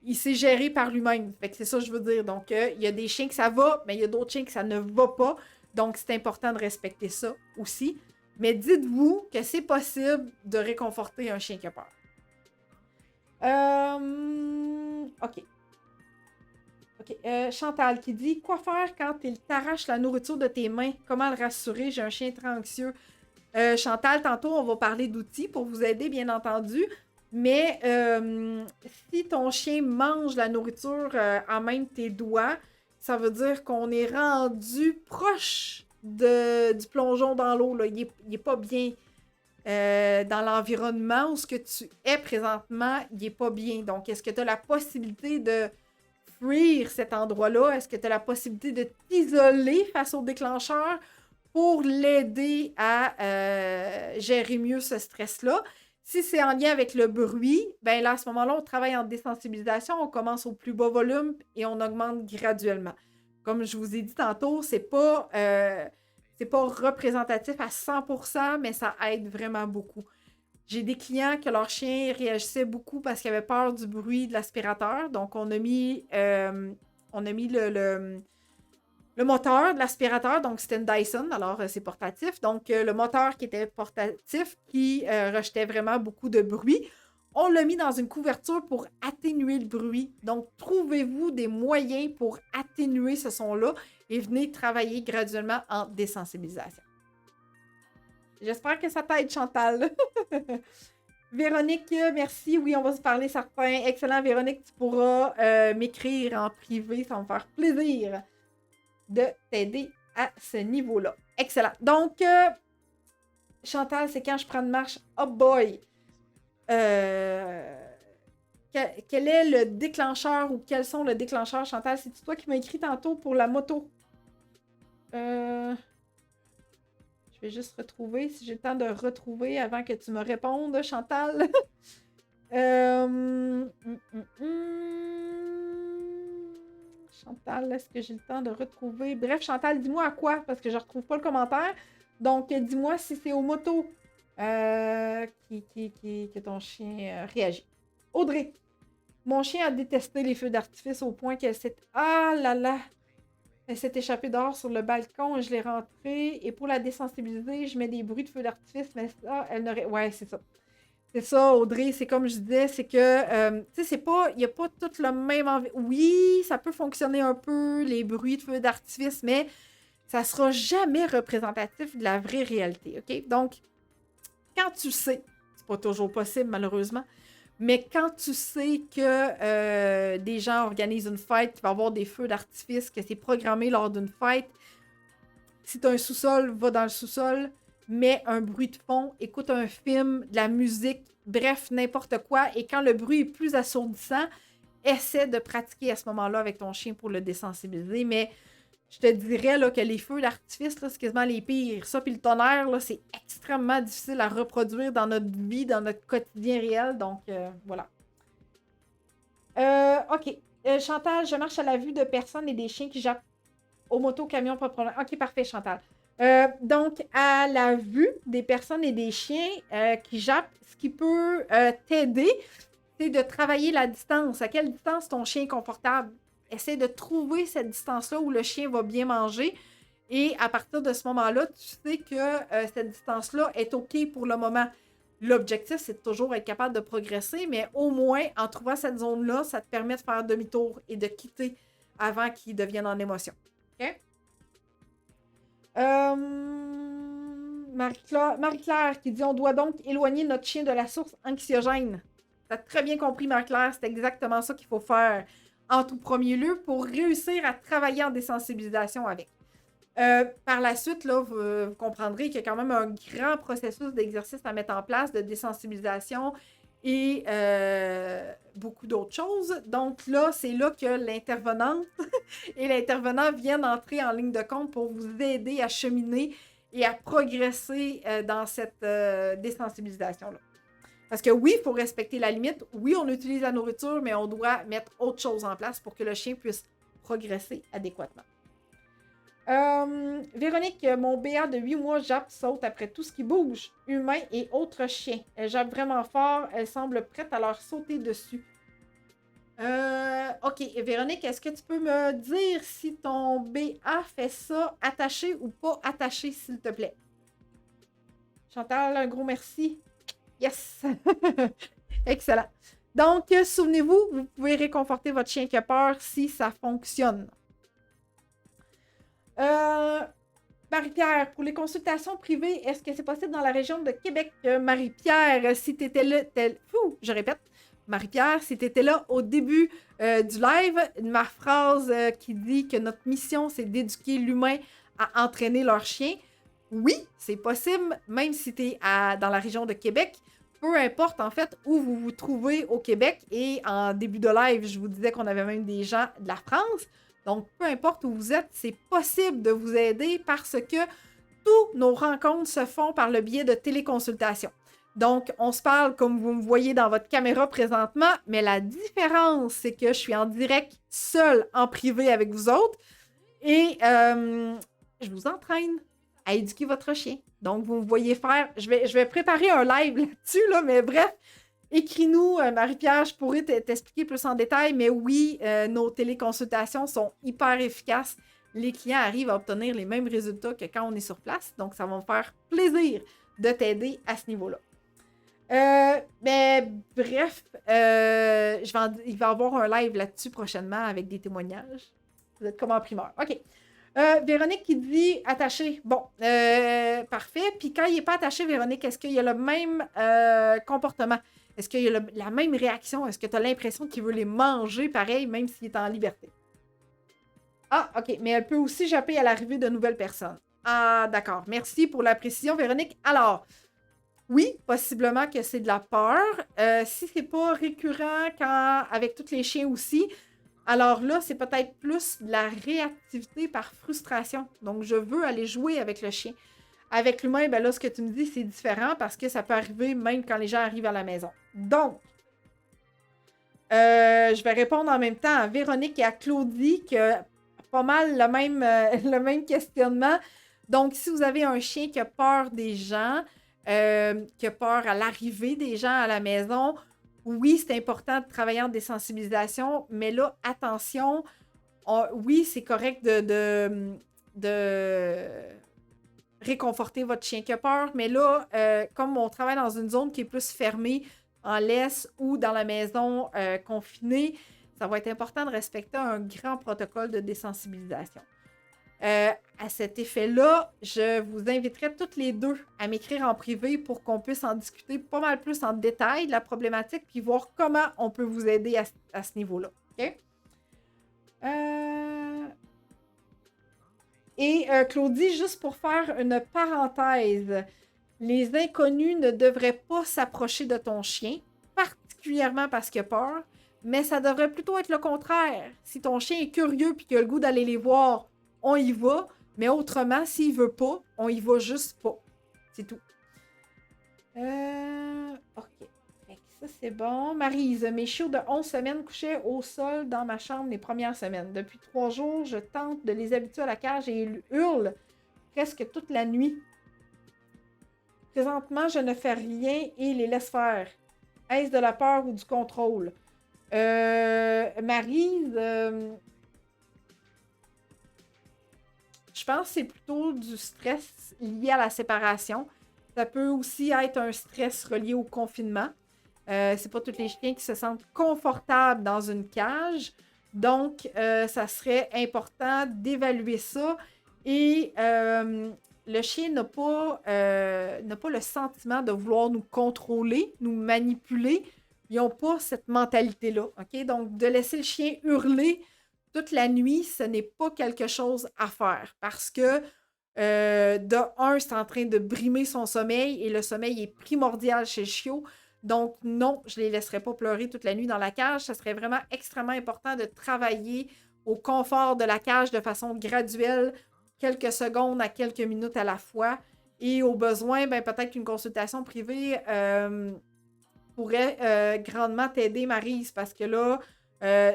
il s'est géré par lui-même. Fait que c'est ça que je veux dire. Donc, il y a des chiens que ça va, mais il y a d'autres chiens que ça ne va pas. Donc, c'est important de respecter ça aussi. Mais dites-vous que c'est possible de réconforter un chien qui a peur. OK. Chantal qui dit « Quoi faire quand il t'arrache la nourriture de tes mains? Comment le rassurer? J'ai un chien très anxieux. » Chantal, tantôt, on va parler d'outils pour vous aider, bien entendu. Mais si ton chien mange la nourriture en main de tes doigts, ça veut dire qu'on est rendu proche du plongeon dans l'eau. Là. Il est pas bien dans l'environnement où ce que tu es présentement, il n'est pas bien. Donc, est-ce que tu as la possibilité de fuir cet endroit-là? Est-ce que tu as la possibilité de t'isoler face au déclencheur pour l'aider à gérer mieux ce stress-là? Si c'est en lien avec le bruit, ben là, à ce moment-là, on travaille en désensibilisation, on commence au plus bas volume et on augmente graduellement. Comme je vous ai dit tantôt, c'est pas représentatif à 100%, mais ça aide vraiment beaucoup. J'ai des clients que leur chien réagissait beaucoup parce qu'il avait peur du bruit de l'aspirateur. Donc, on a mis le moteur de l'aspirateur. Donc, c'était une Dyson, alors c'est portatif. Donc, le moteur qui était portatif, qui rejetait vraiment beaucoup de bruit. On l'a mis dans une couverture pour atténuer le bruit. Donc, trouvez-vous des moyens pour atténuer ce son-là et venez travailler graduellement en désensibilisation. J'espère que ça t'aide, Chantal. Véronique, merci. Oui, on va se parler certains. Excellent, Véronique. Tu pourras m'écrire en privé. Ça va me faire plaisir de t'aider à ce niveau-là. Excellent. Donc, Chantal, c'est quand je prends une marche. Oh boy! Quel est le déclencheur ou quels sont le déclencheur, Chantal? C'est toi qui m'as écrit tantôt pour la moto. Je vais juste retrouver, si j'ai le temps de retrouver avant que tu me répondes, Chantal. Chantal, est-ce que j'ai le temps de retrouver? Bref, Chantal, dis-moi à quoi, parce que je ne retrouve pas le commentaire. Donc, dis-moi si c'est aux motos que ton chien réagit. Audrey, mon chien a détesté les feux d'artifice au point qu'elle s'est... Ah là là! Elle s'est échappée dehors sur le balcon et je l'ai rentrée. Et pour la désensibiliser, je mets des bruits de feux d'artifice, mais ça, elle n'aurait... Ouais, c'est ça. C'est ça, Audrey, c'est comme je disais, c'est que, tu sais, c'est pas, il n'y a pas tout le même Oui, ça peut fonctionner un peu, les bruits de feux d'artifice, mais ça sera jamais représentatif de la vraie réalité, OK? Donc, quand tu sais, c'est pas toujours possible, malheureusement, mais quand tu sais que des gens organisent une fête, qu'il va y avoir des feux d'artifice, que c'est programmé lors d'une fête, si tu as un sous-sol, va dans le sous-sol, mets un bruit de fond, écoute un film, de la musique, bref, n'importe quoi. Et quand le bruit est plus assourdissant, essaie de pratiquer à ce moment-là avec ton chien pour le désensibiliser. Mais je te dirais là, que les feux d'artifice, là, c'est quasiment les pires. Ça, puis le tonnerre, là, c'est extrêmement difficile à reproduire dans notre vie, dans notre quotidien réel. Donc, voilà. OK. Chantal, je marche à la vue de personnes et des chiens qui jappent aux motos, camions, pas de problème. OK, parfait, Chantal. Donc, à la vue des personnes et des chiens qui jappent, ce qui peut t'aider, c'est de travailler la distance. À quelle distance ton chien est confortable? Essaie de trouver cette distance-là où le chien va bien manger. Et à partir de ce moment-là, tu sais que cette distance-là est OK pour le moment. L'objectif, c'est de toujours être capable de progresser, mais au moins, en trouvant cette zone-là, ça te permet de faire demi-tour et de quitter avant qu'il devienne en émotion. OK? Marie-Claire qui dit on doit donc éloigner notre chien de la source anxiogène. Tu as très bien compris, Marie-Claire, c'est exactement ça qu'il faut faire en tout premier lieu pour réussir à travailler en désensibilisation avec. Par la suite, là, vous comprendrez qu'il y a quand même un grand processus d'exercice à mettre en place, de désensibilisation et beaucoup d'autres choses. Donc là, c'est là que l'intervenante et l'intervenant viennent entrer en ligne de compte pour vous aider à cheminer et à progresser dans cette désensibilisation-là. Parce que oui, il faut respecter la limite. Oui, on utilise la nourriture, mais on doit mettre autre chose en place pour que le chien puisse progresser adéquatement. Véronique, mon BA de 8 mois jappe, saute après tout ce qui bouge, humain et autres chiens. Elle jappe vraiment fort, elle semble prête à leur sauter dessus. OK, Véronique, est-ce que tu peux me dire si ton BA fait ça attaché ou pas attaché, s'il te plaît? Chantal, un gros merci. Yes! Excellent. Donc, souvenez-vous, vous pouvez réconforter votre chien qui a peur si ça fonctionne. Marie-Pierre, pour les consultations privées, est-ce que c'est possible dans la région de Québec? Marie-Pierre, si tu étais là, je répète, Marie-Pierre, si tu étais là au début du live, ma phrase qui dit que notre mission, c'est d'éduquer l'humain à entraîner leur chien. Oui, c'est possible, même si tu es dans la région de Québec. Peu importe, en fait, où vous vous trouvez au Québec. Et en début de live, je vous disais qu'on avait même des gens de la France. Donc, peu importe où vous êtes, c'est possible de vous aider parce que toutes nos rencontres se font par le biais de téléconsultation. Donc, on se parle comme vous me voyez dans votre caméra présentement, mais la différence, c'est que je suis en direct seule en privé avec vous autres et je vous entraîne à éduquer votre chien. Donc, vous me voyez faire... Je vais préparer un live là-dessus, là, mais bref, écris-nous, Marie-Pierre, je pourrais t'expliquer plus en détail, mais oui, nos téléconsultations sont hyper efficaces. Les clients arrivent à obtenir les mêmes résultats que quand on est sur place, donc ça va me faire plaisir de t'aider à ce niveau-là. Mais bref, il va y avoir un live là-dessus prochainement avec des témoignages. Vous êtes comme en primeur. OK. Véronique qui dit attaché. Bon, parfait. Puis quand il n'est pas attaché, Véronique, est-ce qu'il y a le même comportement? Est-ce qu'il y a la même réaction? Est-ce que tu as l'impression qu'il veut les manger pareil, même s'il est en liberté? Ah, OK. Mais elle peut aussi japper à l'arrivée de nouvelles personnes. Ah, d'accord. Merci pour la précision, Véronique. Alors, oui, possiblement que c'est de la peur. Si c'est pas récurrent avec tous les chiens aussi, alors là, c'est peut-être plus de la réactivité par frustration. Donc, je veux aller jouer avec le chien. Avec l'humain, ben là, ce que tu me dis, c'est différent parce que ça peut arriver même quand les gens arrivent à la maison. Donc, je vais répondre en même temps à Véronique et à Claudie qui a pas mal le même questionnement. Donc, si vous avez un chien qui a peur des gens, qui a peur à l'arrivée des gens à la maison, oui, c'est important de travailler en désensibilisation, mais là, attention, oui, c'est correct de réconforter votre chien qui a peur, mais là, comme on travaille dans une zone qui est plus fermée, en laisse ou dans la maison confinée, ça va être important de respecter un grand protocole de désensibilisation. À cet effet-là, je vous inviterai toutes les deux à m'écrire en privé pour qu'on puisse en discuter pas mal plus en détail de la problématique puis voir comment on peut vous aider à ce niveau-là. OK? Et Claudie, juste pour faire une parenthèse, les inconnus ne devraient pas s'approcher de ton chien, particulièrement parce qu'il a peur, mais ça devrait plutôt être le contraire. Si ton chien est curieux et qu'il a le goût d'aller les voir, on y va, mais autrement, s'il veut pas, on y va juste pas. C'est tout. OK. Fait que ça, c'est bon. Maryse, mes chiots de 11 semaines couchaient au sol dans ma chambre les premières semaines. Depuis 3 jours, je tente de les habituer à la cage et ils hurlent presque toute la nuit. Présentement, je ne fais rien et les laisse faire. Est-ce de la peur ou du contrôle? Maryse... je pense que c'est plutôt du stress lié à la séparation. Ça peut aussi être un stress relié au confinement. C'est pas tous les chiens qui se sentent confortables dans une cage. Donc, ça serait important d'évaluer ça. Et le chien n'a pas le sentiment de vouloir nous contrôler, nous manipuler. Ils n'ont pas cette mentalité-là. OK? Donc, de laisser le chien hurler toute la nuit, ce n'est pas quelque chose à faire parce que, de un, c'est en train de brimer son sommeil et le sommeil est primordial chez le chiot. Donc, non, je ne les laisserai pas pleurer toute la nuit dans la cage. Ça serait vraiment extrêmement important de travailler au confort de la cage de façon graduelle, quelques secondes à quelques minutes à la fois. Et au besoin, ben, peut-être qu'une consultation privée pourrait grandement t'aider, Maryse, parce que là,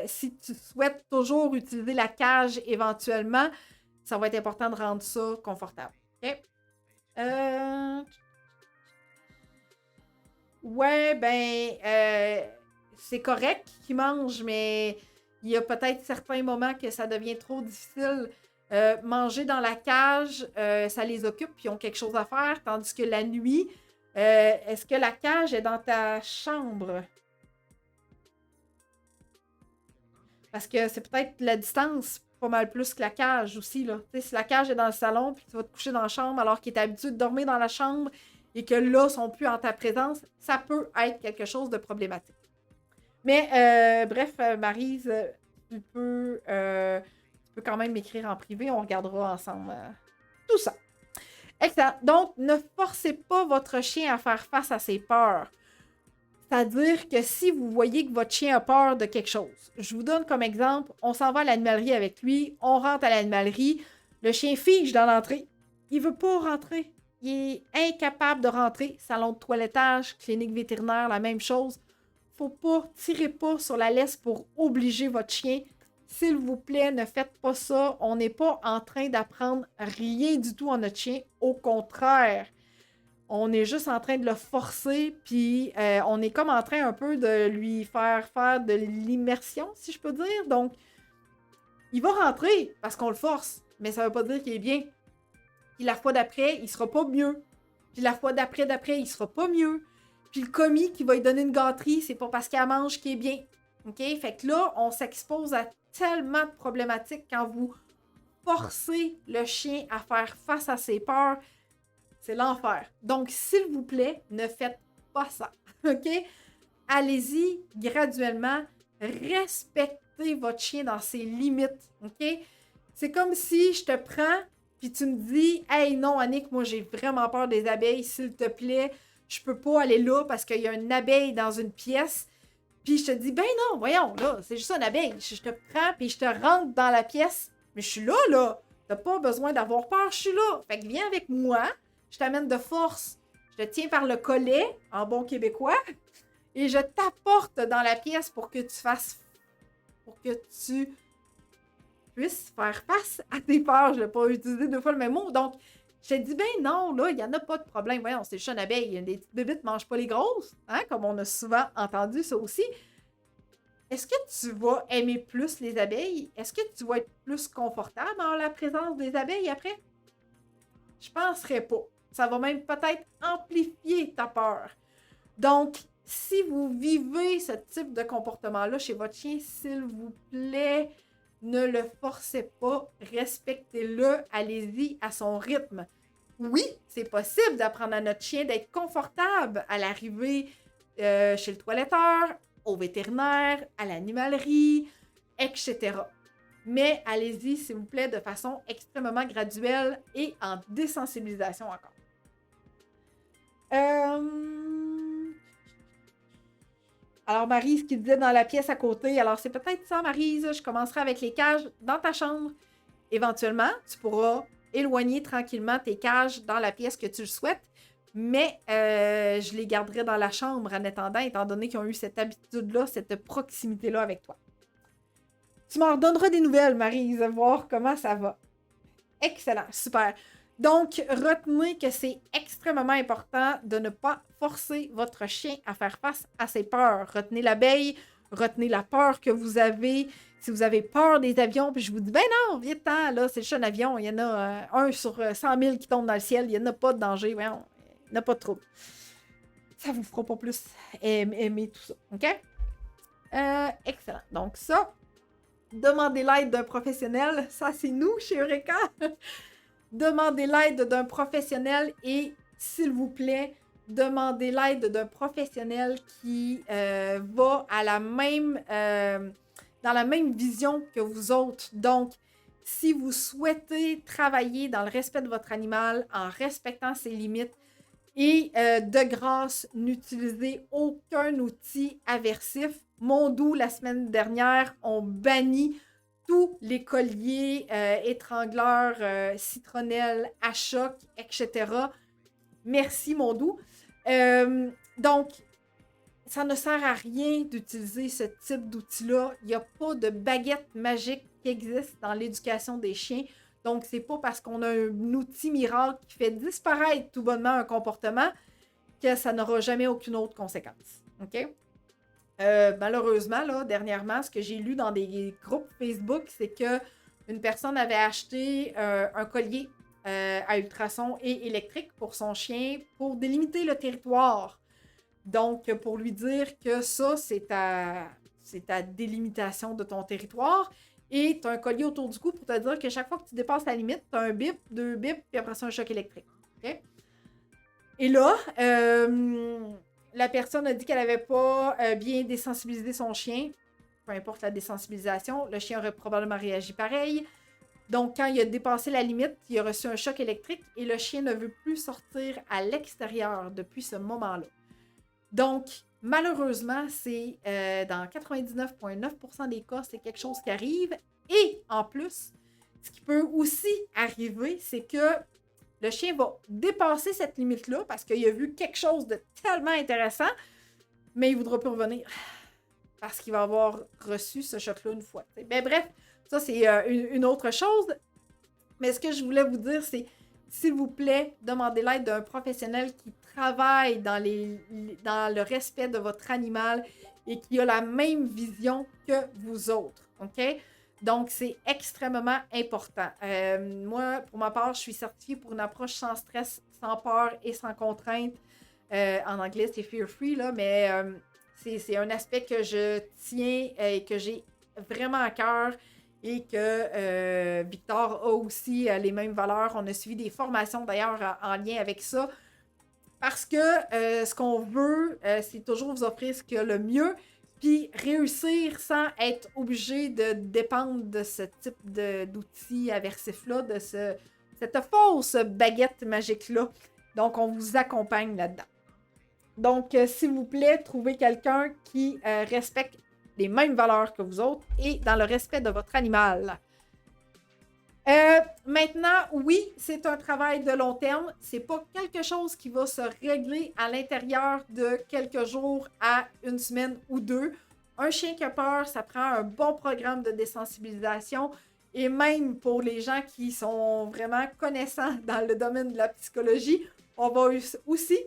si tu souhaites toujours utiliser la cage éventuellement, ça va être important de rendre ça confortable. OK? Ouais, ben, c'est correct qu'ils mangent, mais il y a peut-être certains moments que ça devient trop difficile. Manger dans la cage, ça les occupe, puis ils ont quelque chose à faire, tandis que la nuit, est-ce que la cage est dans ta chambre? Parce que c'est peut-être la distance pas mal plus que la cage aussi, là. Tu sais, si la cage est dans le salon, puis tu vas te coucher dans la chambre alors qu'il est habitué de dormir dans la chambre et que là, ils sont plus en ta présence, ça peut être quelque chose de problématique. Mais, bref, Maryse, tu peux quand même m'écrire en privé, on regardera ensemble tout ça. Excellent. Donc, ne forcez pas votre chien à faire face à ses peurs. C'est-à-dire que si vous voyez que votre chien a peur de quelque chose, je vous donne comme exemple, on s'en va à l'animalerie avec lui, on rentre à l'animalerie, le chien fige dans l'entrée. Il veut pas rentrer. il est incapable de rentrer, salon de toilettage, clinique vétérinaire, la même chose. Faut pas, tirez pas sur la laisse pour obliger votre chien. S'il vous plaît, ne faites pas ça. On n'est pas en train d'apprendre rien du tout à notre chien. Au contraire, on est juste en train de le forcer, puis on est comme en train un peu de lui faire de l'immersion, si je peux dire. Donc, il va rentrer parce qu'on le force, mais ça veut pas dire qu'il est bien. Puis la fois d'après, il sera pas mieux. Puis la fois d'après, il sera pas mieux. Puis le commis qui va lui donner une gâterie, c'est pas parce qu'elle mange qu'il est bien. OK? Fait que là, on s'expose à tellement de problématiques quand vous forcez le chien à faire face à ses peurs. C'est l'enfer. Donc, s'il vous plaît, ne faites pas ça. OK? Allez-y graduellement. Respectez votre chien dans ses limites. OK? C'est comme si je te prends puis tu me dis « Hey, non, Annick, moi, j'ai vraiment peur des abeilles. S'il te plaît, je peux pas aller là parce qu'il y a une abeille dans une pièce. » Puis je te dis « Ben non, voyons, là, c'est juste une abeille. Je te prends puis je te rentre dans la pièce. Mais je suis là, là. T'as pas besoin d'avoir peur, je suis là. Fait que viens avec moi. Je t'amène de force. Je te tiens par le collet, en bon québécois, et je t'apporte dans la pièce pour que tu puisses faire face à tes peurs. Je n'ai pas utilisé 2 fois le même mot. Donc, je te dis, ben non, là, il n'y en a pas de problème. Voyons, c'est juste une abeille. Des petites bébites ne mangent pas les grosses, hein, comme on a souvent entendu ça aussi. Est-ce que tu vas aimer plus les abeilles? Est-ce que tu vas être plus confortable en la présence des abeilles après? Je penserais pas. Ça va même peut-être amplifier ta peur. Donc, si vous vivez ce type de comportement-là chez votre chien, s'il vous plaît, ne le forcez pas, respectez-le, allez-y à son rythme. Oui, c'est possible d'apprendre à notre chien d'être confortable à l'arrivée chez le toiletteur, au vétérinaire, à l'animalerie, etc. Mais allez-y, s'il vous plaît, de façon extrêmement graduelle et en désensibilisation encore. Alors, Maryse qui disait dans la pièce à côté, alors c'est peut-être ça, Maryse, je commencerai avec les cages dans ta chambre. Éventuellement, tu pourras éloigner tranquillement tes cages dans la pièce que tu le souhaites, mais je les garderai dans la chambre en attendant, étant donné qu'ils ont eu cette habitude-là, cette proximité-là avec toi. Tu m'en redonneras des nouvelles, Maryse, voir comment ça va. Excellent, super. Donc, retenez que c'est extrêmement important de ne pas forcer votre chien à faire face à ses peurs. Retenez l'abeille, retenez la peur que vous avez. Si vous avez peur des avions, puis je vous dis, ben non, viens-t'en, là, c'est juste un avion. Il y en a un sur 100 000 qui tombe dans le ciel. Il n'y en a pas de danger. Voyons, il n'y en a pas de trouble. Ça vous fera pas plus aimer tout ça. OK? Excellent. Donc, ça, demandez l'aide d'un professionnel. Ça, c'est nous chez Eureka. Demandez l'aide d'un professionnel et, s'il vous plaît, demandez l'aide d'un professionnel qui va à dans la même vision que vous autres. Donc, si vous souhaitez travailler dans le respect de votre animal, en respectant ses limites, et de grâce, n'utilisez aucun outil aversif. Mondou, la semaine dernière, ont banni tous les colliers, étrangleurs, citronnelles, à choc, etc. Merci, Mondou. Donc, ça ne sert à rien d'utiliser ce type d'outil-là. Il n'y a pas de baguette magique qui existe dans l'éducation des chiens. Donc, c'est pas parce qu'on a un outil miracle qui fait disparaître tout bonnement un comportement que ça n'aura jamais aucune autre conséquence. OK? Malheureusement, là, dernièrement, ce que j'ai lu dans des groupes Facebook, c'est que une personne avait acheté un collier à ultrasons et électrique pour son chien pour délimiter le territoire. Donc, pour lui dire que ça, c'est ta délimitation de ton territoire. Et tu as un collier autour du cou pour te dire que chaque fois que tu dépasses la limite, tu as un bip, 2 bips, puis après ça, un choc électrique. OK? Et là, la personne a dit qu'elle n'avait pas bien désensibilisé son chien. Peu importe la désensibilisation, le chien aurait probablement réagi pareil. Donc, quand il a dépassé la limite, il a reçu un choc électrique et le chien ne veut plus sortir à l'extérieur depuis ce moment-là. Donc, malheureusement, c'est dans 99,9% des cas, c'est quelque chose qui arrive. Et en plus, ce qui peut aussi arriver, c'est que le chien va dépasser cette limite-là parce qu'il a vu quelque chose de tellement intéressant, mais il ne voudra plus revenir parce qu'il va avoir reçu ce choc-là une fois. Ben, bref, ça, c'est une autre chose. Mais ce que je voulais vous dire, c'est, s'il vous plaît, demandez l'aide d'un professionnel qui travaille dans le respect de votre animal et qui a la même vision que vous autres. OK? Donc, c'est extrêmement important. Moi, pour ma part, je suis certifiée pour une approche sans stress, sans peur et sans contrainte. En anglais, c'est fear-free, là, mais c'est un aspect que je tiens et que j'ai vraiment à cœur et que Victor a aussi les mêmes valeurs. On a suivi des formations, d'ailleurs, en lien avec ça. Parce que ce qu'on veut, c'est toujours vous offrir ce qu'il y a le mieux, puis réussir sans être obligé de dépendre de ce type d'outils aversifs-là, de cette fausse baguette magique-là. Donc, on vous accompagne là-dedans. Donc, s'il vous plaît, trouvez quelqu'un qui respecte les mêmes valeurs que vous autres et dans le respect de votre animal. Maintenant, oui, c'est un travail de long terme. C'est pas quelque chose qui va se régler à l'intérieur de quelques jours à une semaine ou deux. Un chien qui a peur, ça prend un bon programme de désensibilisation. Et même pour les gens qui sont vraiment connaissants dans le domaine de la psychologie, on va aussi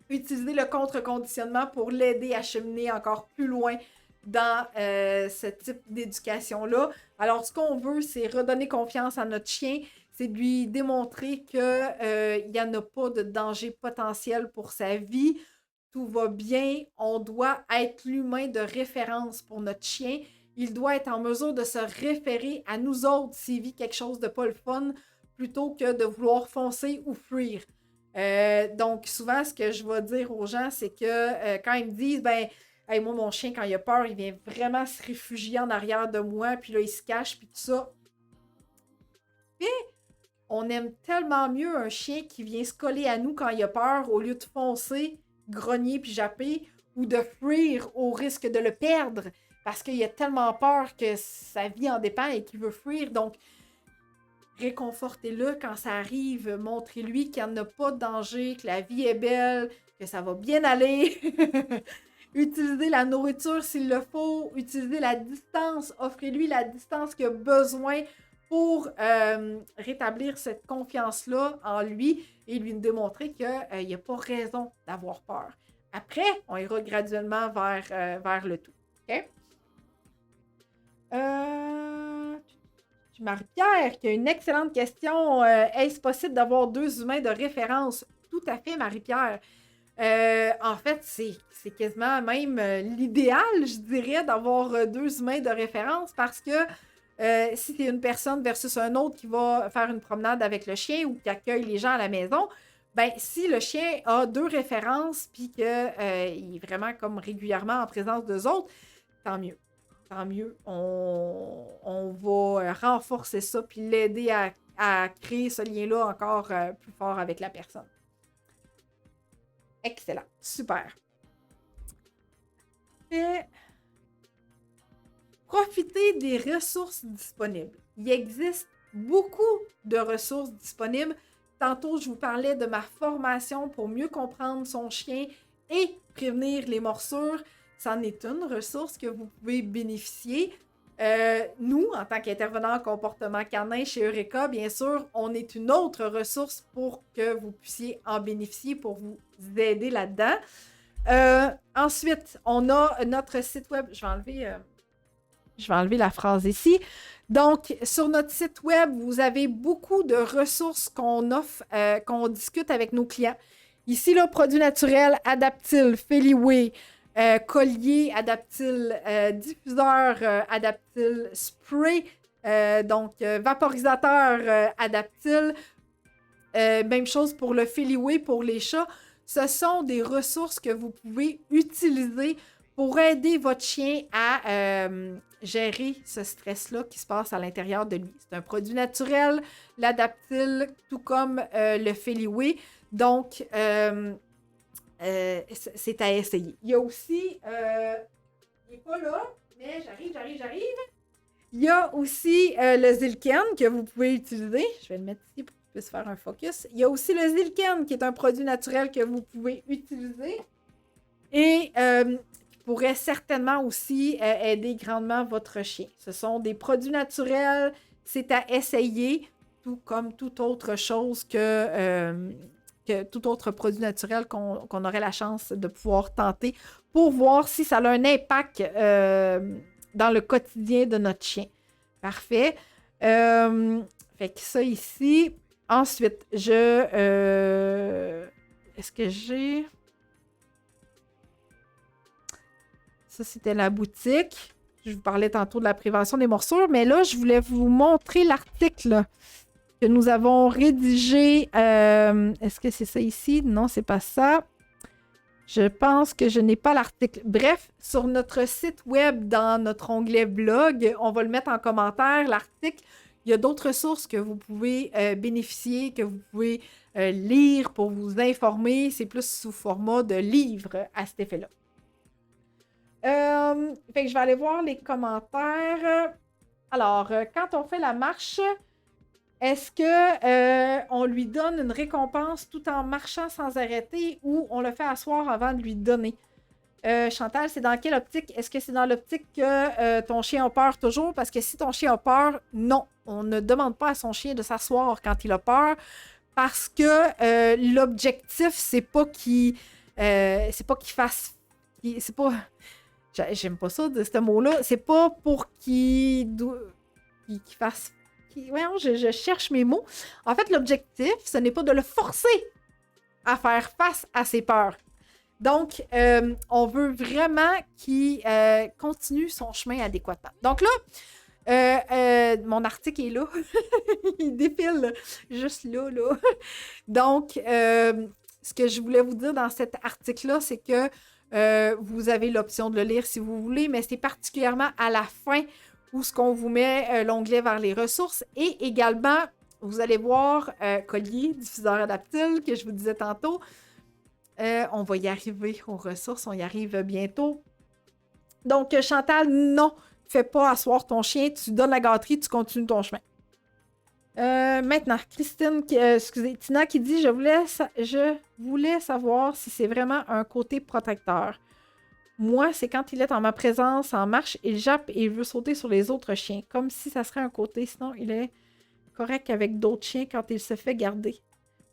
utiliser le contre-conditionnement pour l'aider à cheminer encore plus loin dans ce type d'éducation-là. Alors, ce qu'on veut, c'est redonner confiance à notre chien, c'est de lui démontrer qu'il n'y en a pas de danger potentiel pour sa vie. Tout va bien. On doit être l'humain de référence pour notre chien. Il doit être en mesure de se référer à nous autres s'il vit quelque chose de pas le fun, plutôt que de vouloir foncer ou fuir. Donc, souvent, ce que je vais dire aux gens, c'est que quand ils me disent, ben, hey, moi, mon chien, quand il a peur, il vient vraiment se réfugier en arrière de moi, puis là, il se cache, puis tout ça. Mais on aime tellement mieux un chien qui vient se coller à nous quand il a peur, au lieu de foncer, grogner, puis japper, ou de fuir au risque de le perdre, parce qu'il a tellement peur que sa vie en dépend et qu'il veut fuir. Donc, réconfortez-le quand ça arrive, montrez-lui qu'il n'y en a pas de danger, que la vie est belle, que ça va bien aller. Utilisez la nourriture s'il le faut, utilisez la distance, offrez-lui la distance qu'il a besoin pour rétablir cette confiance-là en lui et lui démontrer qu'il n'y a pas raison d'avoir peur. Après, on ira graduellement vers le tout. OK? Marie-Pierre, qui a une excellente question. Est-ce possible d'avoir 2 humains de référence? Tout à fait, Marie-Pierre. En fait, c'est quasiment même l'idéal, je dirais, d'avoir 2 humains de référence parce que si c'est une personne versus un autre qui va faire une promenade avec le chien ou qui accueille les gens à la maison, ben si le chien a 2 références puis qu'il est vraiment comme régulièrement en présence d'eux autres, tant mieux. Tant mieux. On va renforcer ça puis l'aider à créer ce lien-là encore plus fort avec la personne. Excellent. Super. Et profitez des ressources disponibles. Il existe beaucoup de ressources disponibles. Tantôt, je vous parlais de ma formation pour mieux comprendre son chien et prévenir les morsures. C'en est une ressource que vous pouvez bénéficier. Nous, en tant qu'intervenant en comportement canin chez Eureka, bien sûr, on est une autre ressource pour que vous puissiez en bénéficier, pour vous aider là-dedans. Ensuite, on a notre site web. Je vais enlever la phrase ici. Donc, sur notre site web, vous avez beaucoup de ressources qu'on offre, qu'on discute avec nos clients. Ici, là, produits naturels, Adaptil, Feliway, collier Adaptil, diffuseur Adaptil, spray, vaporisateur Adaptil. Même chose pour le Feliway pour les chats. Ce sont des ressources que vous pouvez utiliser pour aider votre chien à gérer ce stress-là qui se passe à l'intérieur de lui. C'est un produit naturel, l'Adaptil, tout comme le Feliway. Donc, c'est à essayer. Il y a aussi, il n'est pas là, mais j'arrive. Il y a aussi le Zilken que vous pouvez utiliser. Je vais le mettre ici pour que tu puisse faire un focus. Il y a aussi le Zilken, qui est un produit naturel que vous pouvez utiliser et qui pourrait certainement aussi aider grandement votre chien. Ce sont des produits naturels, c'est à essayer, tout comme toute autre chose que tout autre produit naturel qu'on aurait la chance de pouvoir tenter pour voir si ça a un impact dans le quotidien de notre chien. Parfait. Fait que ça ici. Ensuite, est-ce que j'ai... Ça, c'était la boutique. Je vous parlais tantôt de la prévention des morsures, mais là, je voulais vous montrer l'article que nous avons rédigé. Est-ce que c'est ça ici? Non, c'est pas ça. Je pense que je n'ai pas l'article. Bref, sur notre site web, dans notre onglet blog, on va le mettre en commentaire, l'article. Il y a d'autres sources que vous pouvez bénéficier, que vous pouvez lire pour vous informer. C'est plus sous format de livre à cet effet-là. Fait que je vais aller voir les commentaires. Alors, quand on fait la marche, est-ce que on lui donne une récompense tout en marchant sans arrêter ou on le fait asseoir avant de lui donner? Chantal, c'est dans quelle optique? Est-ce que c'est dans l'optique que ton chien a peur toujours? Parce que si ton chien a peur, non. On ne demande pas à son chien de s'asseoir quand il a peur parce que l'objectif, c'est pas qu'il fasse... C'est pas... J'aime pas ça de ce mot-là. C'est pas pour qu'il fasse... Voyons, je cherche mes mots. En fait, l'objectif, ce n'est pas de le forcer à faire face à ses peurs. Donc, on veut vraiment qu'il continue son chemin adéquatement. Donc là, mon article est là. Il défile juste là. Donc, ce que je voulais vous dire dans cet article-là, c'est que vous avez l'option de le lire si vous voulez, mais c'est particulièrement à la fin où ce qu'on vous met l'onglet vers les ressources. Et également, vous allez voir collier, diffuseur adaptile, que je vous disais tantôt. On va y arriver aux ressources, on y arrive bientôt. Donc, Chantal, non, fais pas asseoir ton chien, tu donnes la gâterie, tu continues ton chemin. Maintenant, Christine, Tina qui dit je voulais savoir si c'est vraiment un côté protecteur. Moi, c'est quand il est en ma présence, en marche, il jappe et il veut sauter sur les autres chiens, comme si ça serait un côté, sinon il est correct avec d'autres chiens quand il se fait garder.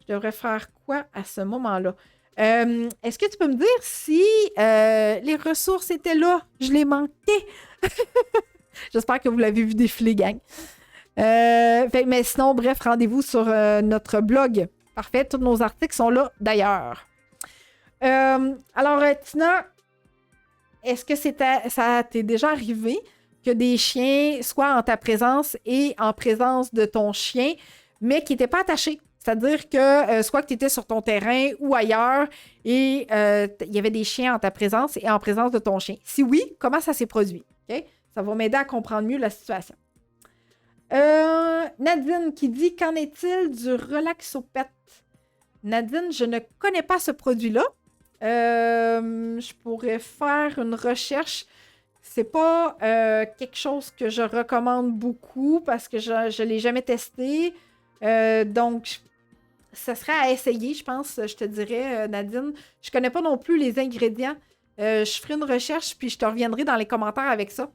Je devrais faire quoi à ce moment-là? Est-ce que tu peux me dire si les ressources étaient là? Je les manquais. J'espère que vous l'avez vu défiler, gang. Mais sinon, bref, rendez-vous sur notre blog. Parfait, tous nos articles sont là d'ailleurs. Alors, Tina, est-ce que ça t'est déjà arrivé que des chiens soient en ta présence et en présence de ton chien, mais qui n'étaient pas attachés? C'est-à-dire que soit que tu étais sur ton terrain ou ailleurs et il y avait des chiens en ta présence et en présence de ton chien. Si oui, comment ça s'est produit? Okay? Ça va m'aider à comprendre mieux la situation. Nadine qui dit « Qu'en est-il du Relaxopet? » Nadine, je ne connais pas ce produit-là. Je pourrais faire une recherche. C'est pas quelque chose que je recommande beaucoup parce que je ne l'ai jamais testé. Donc, ça serait à essayer, je pense, je te dirais, Nadine. Je connais pas non plus les ingrédients. Je ferai une recherche puis je te reviendrai dans les commentaires avec ça.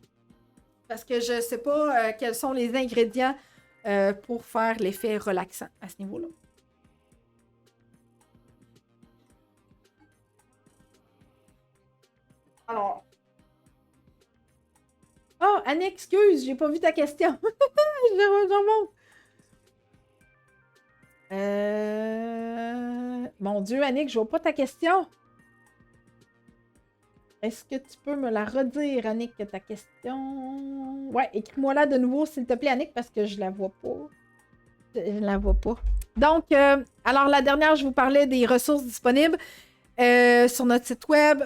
Parce que je sais pas quels sont les ingrédients pour faire l'effet relaxant à ce niveau-là. Alors. Oh, Anne, excuse, j'ai pas vu ta question. Je remonte. Mon Dieu, Annick, je vois pas ta question. Est-ce que tu peux me la redire, Annick, ta question? Ouais, écris-moi-la de nouveau, s'il te plaît, Annick, parce que je la vois pas. Je la vois pas. Donc, alors la dernière, je vous parlais des ressources disponibles sur notre site web,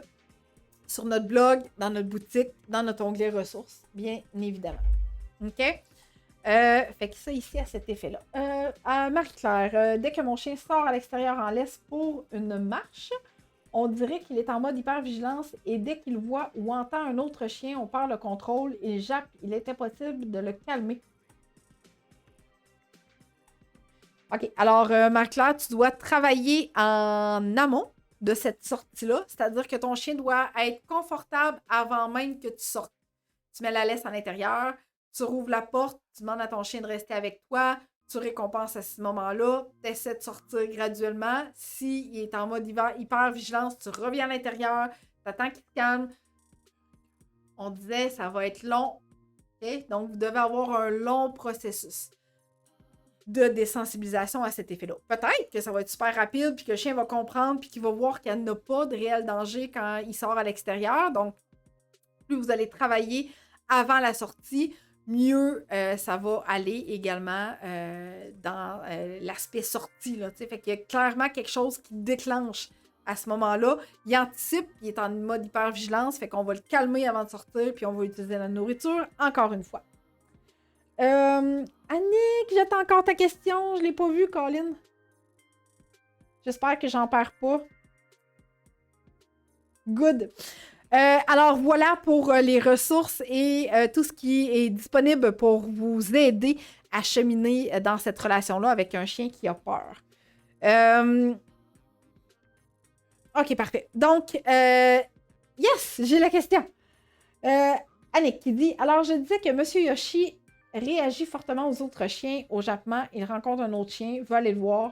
sur notre blog, dans notre boutique, dans notre onglet ressources, bien évidemment. OK? Fait que ça ici à cet effet-là. À Marie-Claire, dès que mon chien sort à l'extérieur en laisse pour une marche, on dirait qu'il est en mode hypervigilance et dès qu'il voit ou entend un autre chien, on perd le contrôle, il jappe, il était possible de le calmer. OK. Alors, Marc-Claire, tu dois travailler en amont de cette sortie-là. C'est-à-dire que ton chien doit être confortable avant même que tu sortes. Tu mets la laisse à l'intérieur, tu rouvres la porte, tu demandes à ton chien de rester avec toi, tu récompenses à ce moment-là, tu essaies de sortir graduellement. S'il est en mode hyper vigilance, tu reviens à l'intérieur, tu attends qu'il te calme. On disait, ça va être long. Okay? Donc, vous devez avoir un long processus de désensibilisation à cet effet-là. Peut-être que ça va être super rapide, puis que le chien va comprendre, puis qu'il va voir qu'il n'y a pas de réel danger quand il sort à l'extérieur. Donc, plus vous allez travailler avant la sortie, mieux ça va aller également dans l'aspect sortie. Là, fait qu'il y a clairement quelque chose qui déclenche à ce moment-là. Il anticipe, il est en mode hypervigilance, fait qu'on va le calmer avant de sortir, puis on va utiliser la nourriture encore une fois. Annick, j'attends encore ta question. Je l'ai pas vue, Colin. J'espère que j'en perds pas. Good. Alors voilà pour les ressources et tout ce qui est disponible pour vous aider à cheminer dans cette relation-là avec un chien qui a peur. OK, parfait. Donc, yes, j'ai la question. Annick qui dit, alors je disais que M. Yoshi réagit fortement aux autres chiens au jappement. Il rencontre un autre chien, veut aller le voir,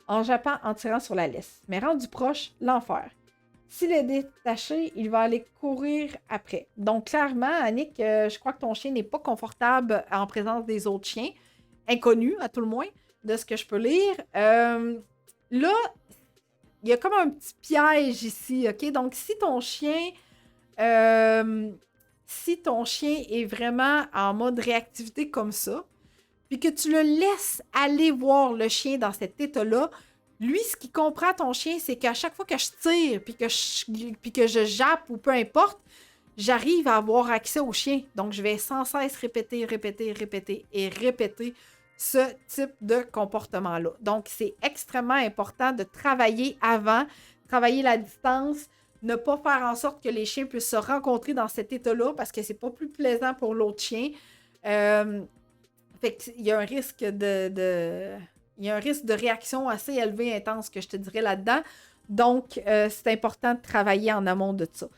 en jappant en tirant sur la laisse. Mais rendu proche, l'enfer. S'il est détaché, il va aller courir après. Donc, clairement, Annick, je crois que ton chien n'est pas confortable en présence des autres chiens. Inconnu, à tout le moins, de ce que je peux lire. Là, il y a comme un petit piège ici, OK? Donc, si ton chien est vraiment en mode réactivité comme ça, puis que tu le laisses aller voir le chien dans cet état-là, lui, ce qu'il comprend, ton chien, c'est qu'à chaque fois que je tire, puis que je jappe ou peu importe, j'arrive à avoir accès au chien. Donc, je vais sans cesse répéter ce type de comportement-là. Donc, c'est extrêmement important de travailler avant, travailler la distance, ne pas faire en sorte que les chiens puissent se rencontrer dans cet état-là parce que c'est pas plus plaisant pour l'autre chien. Fait qu'il y a un risque il y a un risque de réaction assez élevé, intense, que je te dirais là-dedans. Donc, c'est important de travailler en amont de ça.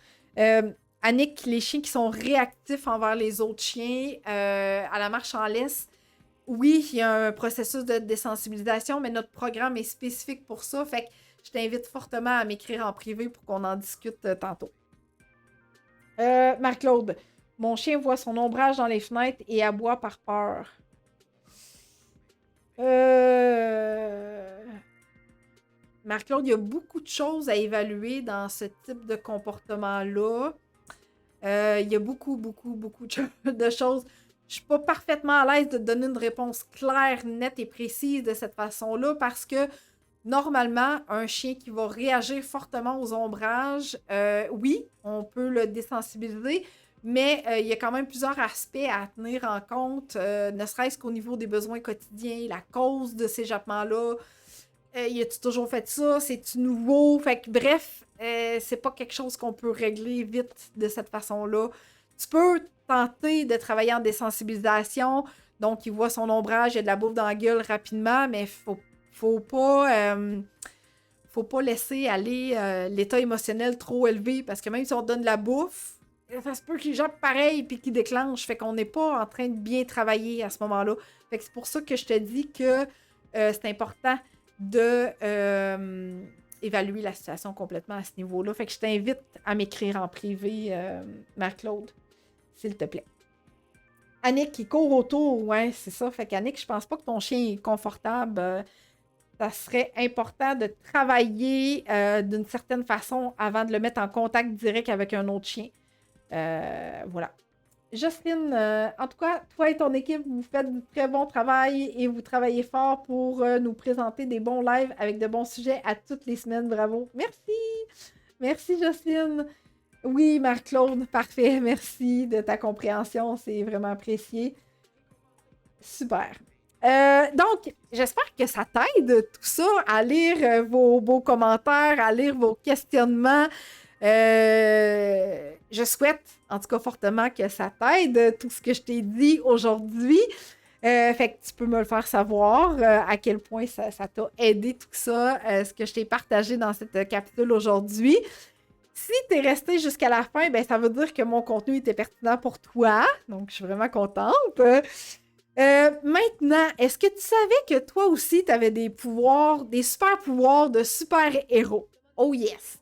Annick, les chiens qui sont réactifs envers les autres chiens à la marche en laisse, oui, il y a un processus de désensibilisation, mais notre programme est spécifique pour ça. Fait que je t'invite fortement à m'écrire en privé pour qu'on en discute tantôt. Marc-Claude, mon chien voit son ombrage dans les fenêtres et aboie par peur. Marc-Claude, il y a beaucoup de choses à évaluer dans ce type de comportement-là. Il y a beaucoup de choses. Je suis pas parfaitement à l'aise de donner une réponse claire, nette et précise de cette façon-là parce que normalement, un chien qui va réagir fortement aux ombrages, oui, on peut le désensibiliser, mais il y a quand même plusieurs aspects à tenir en compte, ne serait-ce qu'au niveau des besoins quotidiens, la cause de ces jappements-là. Y a-tu toujours fait ça? C'est-tu nouveau? Fait que bref, c'est pas quelque chose qu'on peut régler vite de cette façon-là. Tu peux tenter de travailler en désensibilisation, donc il voit son ombrage, il y a de la bouffe dans la gueule rapidement, mais faut pas laisser aller l'état émotionnel trop élevé, parce que même si on donne de la bouffe, ça se peut qu'il jappe pareil puis qu'il déclenche, fait qu'on n'est pas en train de bien travailler à ce moment-là. Fait que c'est pour ça que je te dis que c'est important de évaluer la situation complètement à ce niveau-là. Fait que je t'invite à m'écrire en privé, Marc-Claude, s'il te plaît. Annick qui court autour, ouais, c'est ça. Fait qu'Annick, je pense pas que ton chien est confortable. Ça serait important de travailler d'une certaine façon avant de le mettre en contact direct avec un autre chien. Voilà. Jocelyne, en tout cas, toi et ton équipe, vous faites du très bon travail et vous travaillez fort pour nous présenter des bons lives avec de bons sujets à toutes les semaines. Bravo. Merci. Merci, Jocelyne. Oui, Marc-Claude, parfait. Merci de ta compréhension. C'est vraiment apprécié. Super. Donc, j'espère que ça t'aide, tout ça, à lire vos beaux commentaires, à lire vos questionnements. Je souhaite, en tout cas fortement, que ça t'aide, tout ce que je t'ai dit aujourd'hui. Fait que tu peux me le faire savoir à quel point ça t'a aidé tout ça, ce que je t'ai partagé dans cette capsule aujourd'hui. Si t'es resté jusqu'à la fin, ben ça veut dire que mon contenu était pertinent pour toi. Donc, je suis vraiment contente. Maintenant, est-ce que tu savais que toi aussi, tu avais des pouvoirs, des super pouvoirs de super-héros? Oh yes!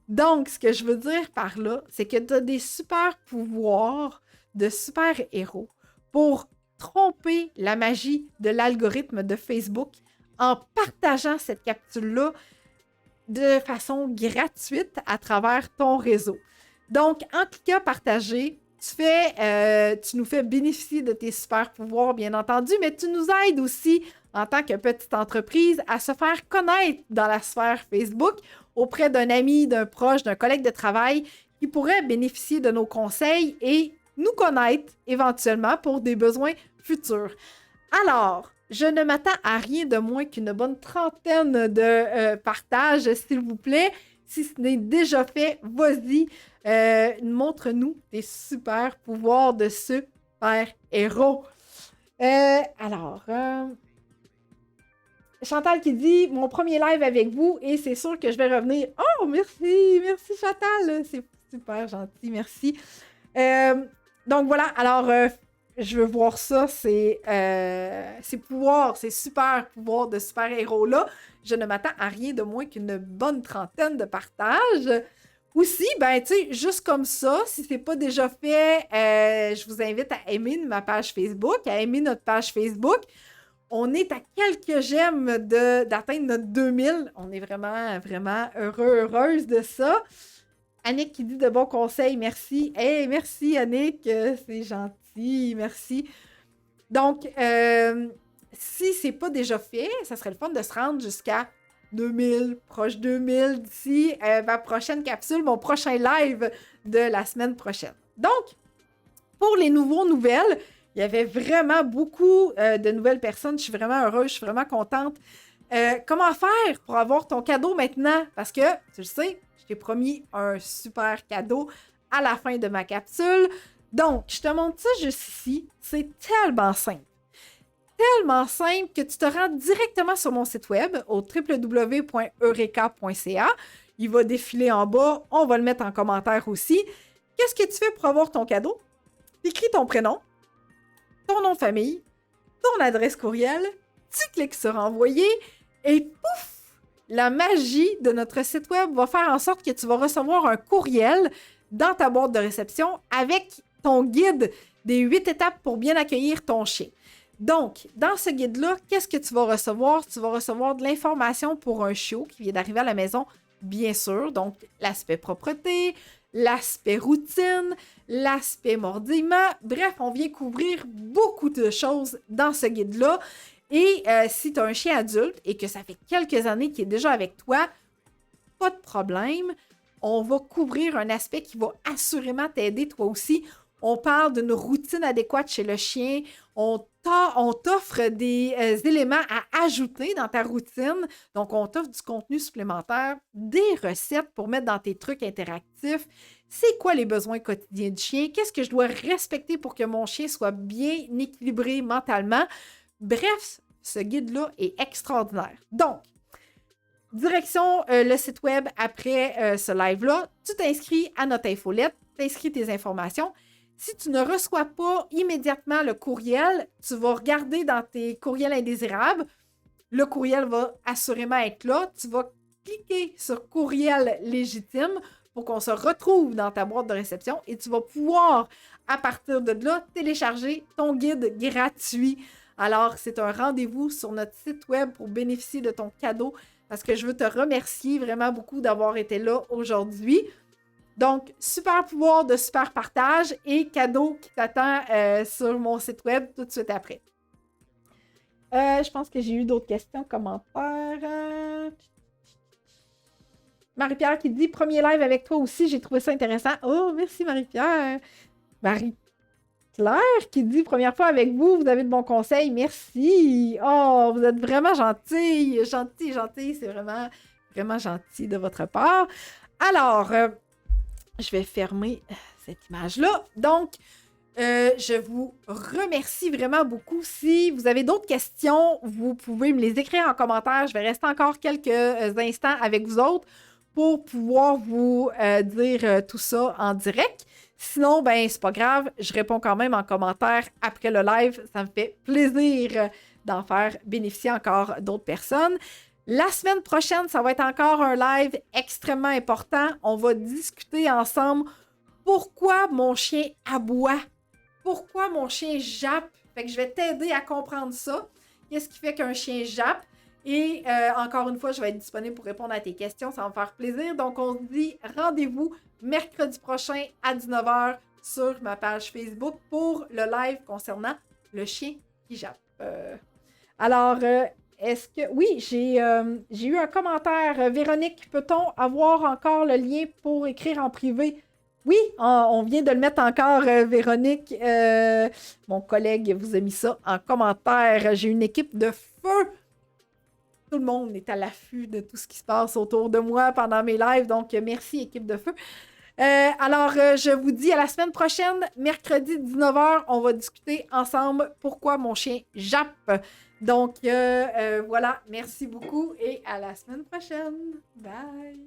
Donc, ce que je veux dire par là, c'est que tu as des super pouvoirs de super-héros pour tromper la magie de l'algorithme de Facebook en partageant cette capsule-là de façon gratuite à travers ton réseau. Donc, en cliquant partager, tu nous fais bénéficier de tes super pouvoirs, bien entendu, mais tu nous aides aussi en tant que petite entreprise à se faire connaître dans la sphère Facebook auprès d'un ami, d'un proche, d'un collègue de travail qui pourrait bénéficier de nos conseils et nous connaître éventuellement pour des besoins futurs. Alors, je ne m'attends à rien de moins qu'une bonne trentaine de partages, s'il vous plaît. Si ce n'est déjà fait, vas-y, montre-nous tes super pouvoirs de super-héros. Chantal qui dit « Mon premier live avec vous et c'est sûr que je vais revenir. » Oh, merci Chantal, c'est super gentil, merci. Donc voilà, alors je veux voir ça, ces pouvoirs, ces super pouvoirs de super-héros-là. Je ne m'attends à rien de moins qu'une bonne trentaine de partages. Aussi, ben, tu sais, juste comme ça, si c'est pas déjà fait, je vous invite à aimer ma page Facebook, à aimer notre page Facebook. On est à quelques j'aime d'atteindre notre 2000. On est vraiment, vraiment heureuse de ça. Annick qui dit de bons conseils, merci. Hey, merci Annick, c'est gentil, merci. Donc, si c'est pas déjà fait, ça serait le fun de se rendre jusqu'à 2000, proche 2000 d'ici ma prochaine capsule, mon prochain live de la semaine prochaine. Donc, pour les nouvelles, il y avait vraiment beaucoup de nouvelles personnes. Je suis vraiment heureuse, je suis vraiment contente. Comment faire pour avoir ton cadeau maintenant? Parce que, tu le sais, je t'ai promis un super cadeau à la fin de ma capsule. Donc, je te montre ça juste ici. C'est tellement simple. Tellement simple que tu te rends directement sur mon site web au www.eureka.ca. Il va défiler en bas. On va le mettre en commentaire aussi. Qu'est-ce que tu fais pour avoir ton cadeau? Tu écris ton prénom, ton nom de famille, ton adresse courriel, tu cliques sur envoyer et pouf! La magie de notre site web va faire en sorte que tu vas recevoir un courriel dans ta boîte de réception avec ton guide des 8 étapes pour bien accueillir ton chien. Donc, dans ce guide-là, qu'est-ce que tu vas recevoir? Tu vas recevoir de l'information pour un chiot qui vient d'arriver à la maison, bien sûr. Donc, l'aspect propreté, l'aspect routine, l'aspect mordillement. Bref, on vient couvrir beaucoup de choses dans ce guide-là. Et si tu as un chien adulte et que ça fait quelques années qu'il est déjà avec toi, pas de problème. On va couvrir un aspect qui va assurément t'aider toi aussi. On parle d'une routine adéquate chez le chien. On t'offre des éléments à ajouter dans ta routine. Donc, on t'offre du contenu supplémentaire, des recettes pour mettre dans tes trucs interactifs. C'est quoi les besoins quotidiens du chien? Qu'est-ce que je dois respecter pour que mon chien soit bien équilibré mentalement? Bref, ce guide-là est extraordinaire. Donc, direction le site web après ce live-là. Tu t'inscris à notre infolette, tu inscris tes informations. Si tu ne reçois pas immédiatement le courriel, tu vas regarder dans tes courriels indésirables. Le courriel va assurément être là. Tu vas cliquer sur courriel légitime pour qu'on se retrouve dans ta boîte de réception et tu vas pouvoir, à partir de là, télécharger ton guide gratuit. Alors, c'est un rendez-vous sur notre site web pour bénéficier de ton cadeau parce que je veux te remercier vraiment beaucoup d'avoir été là aujourd'hui. Donc, super pouvoir de super partage et cadeau qui t'attend sur mon site web tout de suite après. Je pense que j'ai eu d'autres questions, commentaires. Marie-Pierre qui dit « Premier live avec toi aussi, j'ai trouvé ça intéressant. » Oh, merci Marie-Pierre. Marie-Claire qui dit « Première fois avec vous, vous avez de bons conseils. Merci. » Oh, vous êtes vraiment gentille. Gentil. C'est vraiment, vraiment gentil de votre part. Alors, je vais fermer cette image-là. Donc, Je vous remercie vraiment beaucoup. Si vous avez d'autres questions, vous pouvez me les écrire en commentaire. Je vais rester encore quelques instants avec vous autres pour pouvoir vous dire tout ça en direct. Sinon, ben c'est pas grave, je réponds quand même en commentaire après le live. Ça me fait plaisir d'en faire bénéficier encore d'autres personnes. La semaine prochaine, ça va être encore un live extrêmement important. On va discuter ensemble pourquoi mon chien aboie. Pourquoi mon chien jappe? Fait que je vais t'aider à comprendre ça. Qu'est-ce qui fait qu'un chien jappe? Et encore une fois, je vais être disponible pour répondre à tes questions. Ça va me faire plaisir. Donc, on se dit rendez-vous mercredi prochain à 19h sur ma page Facebook pour le live concernant le chien qui jappe. Alors, est-ce que... Oui, j'ai eu un commentaire. Véronique, peut-on avoir encore le lien pour écrire en privé? Oui, on vient de le mettre encore, Véronique. Mon collègue vous a mis ça en commentaire. J'ai une équipe de feu. Tout le monde est à l'affût de tout ce qui se passe autour de moi pendant mes lives. Donc, merci, équipe de feu. Alors, je vous dis à la semaine prochaine, mercredi 19h, on va discuter ensemble pourquoi mon chien jappe. Donc, voilà, merci beaucoup et à la semaine prochaine. Bye!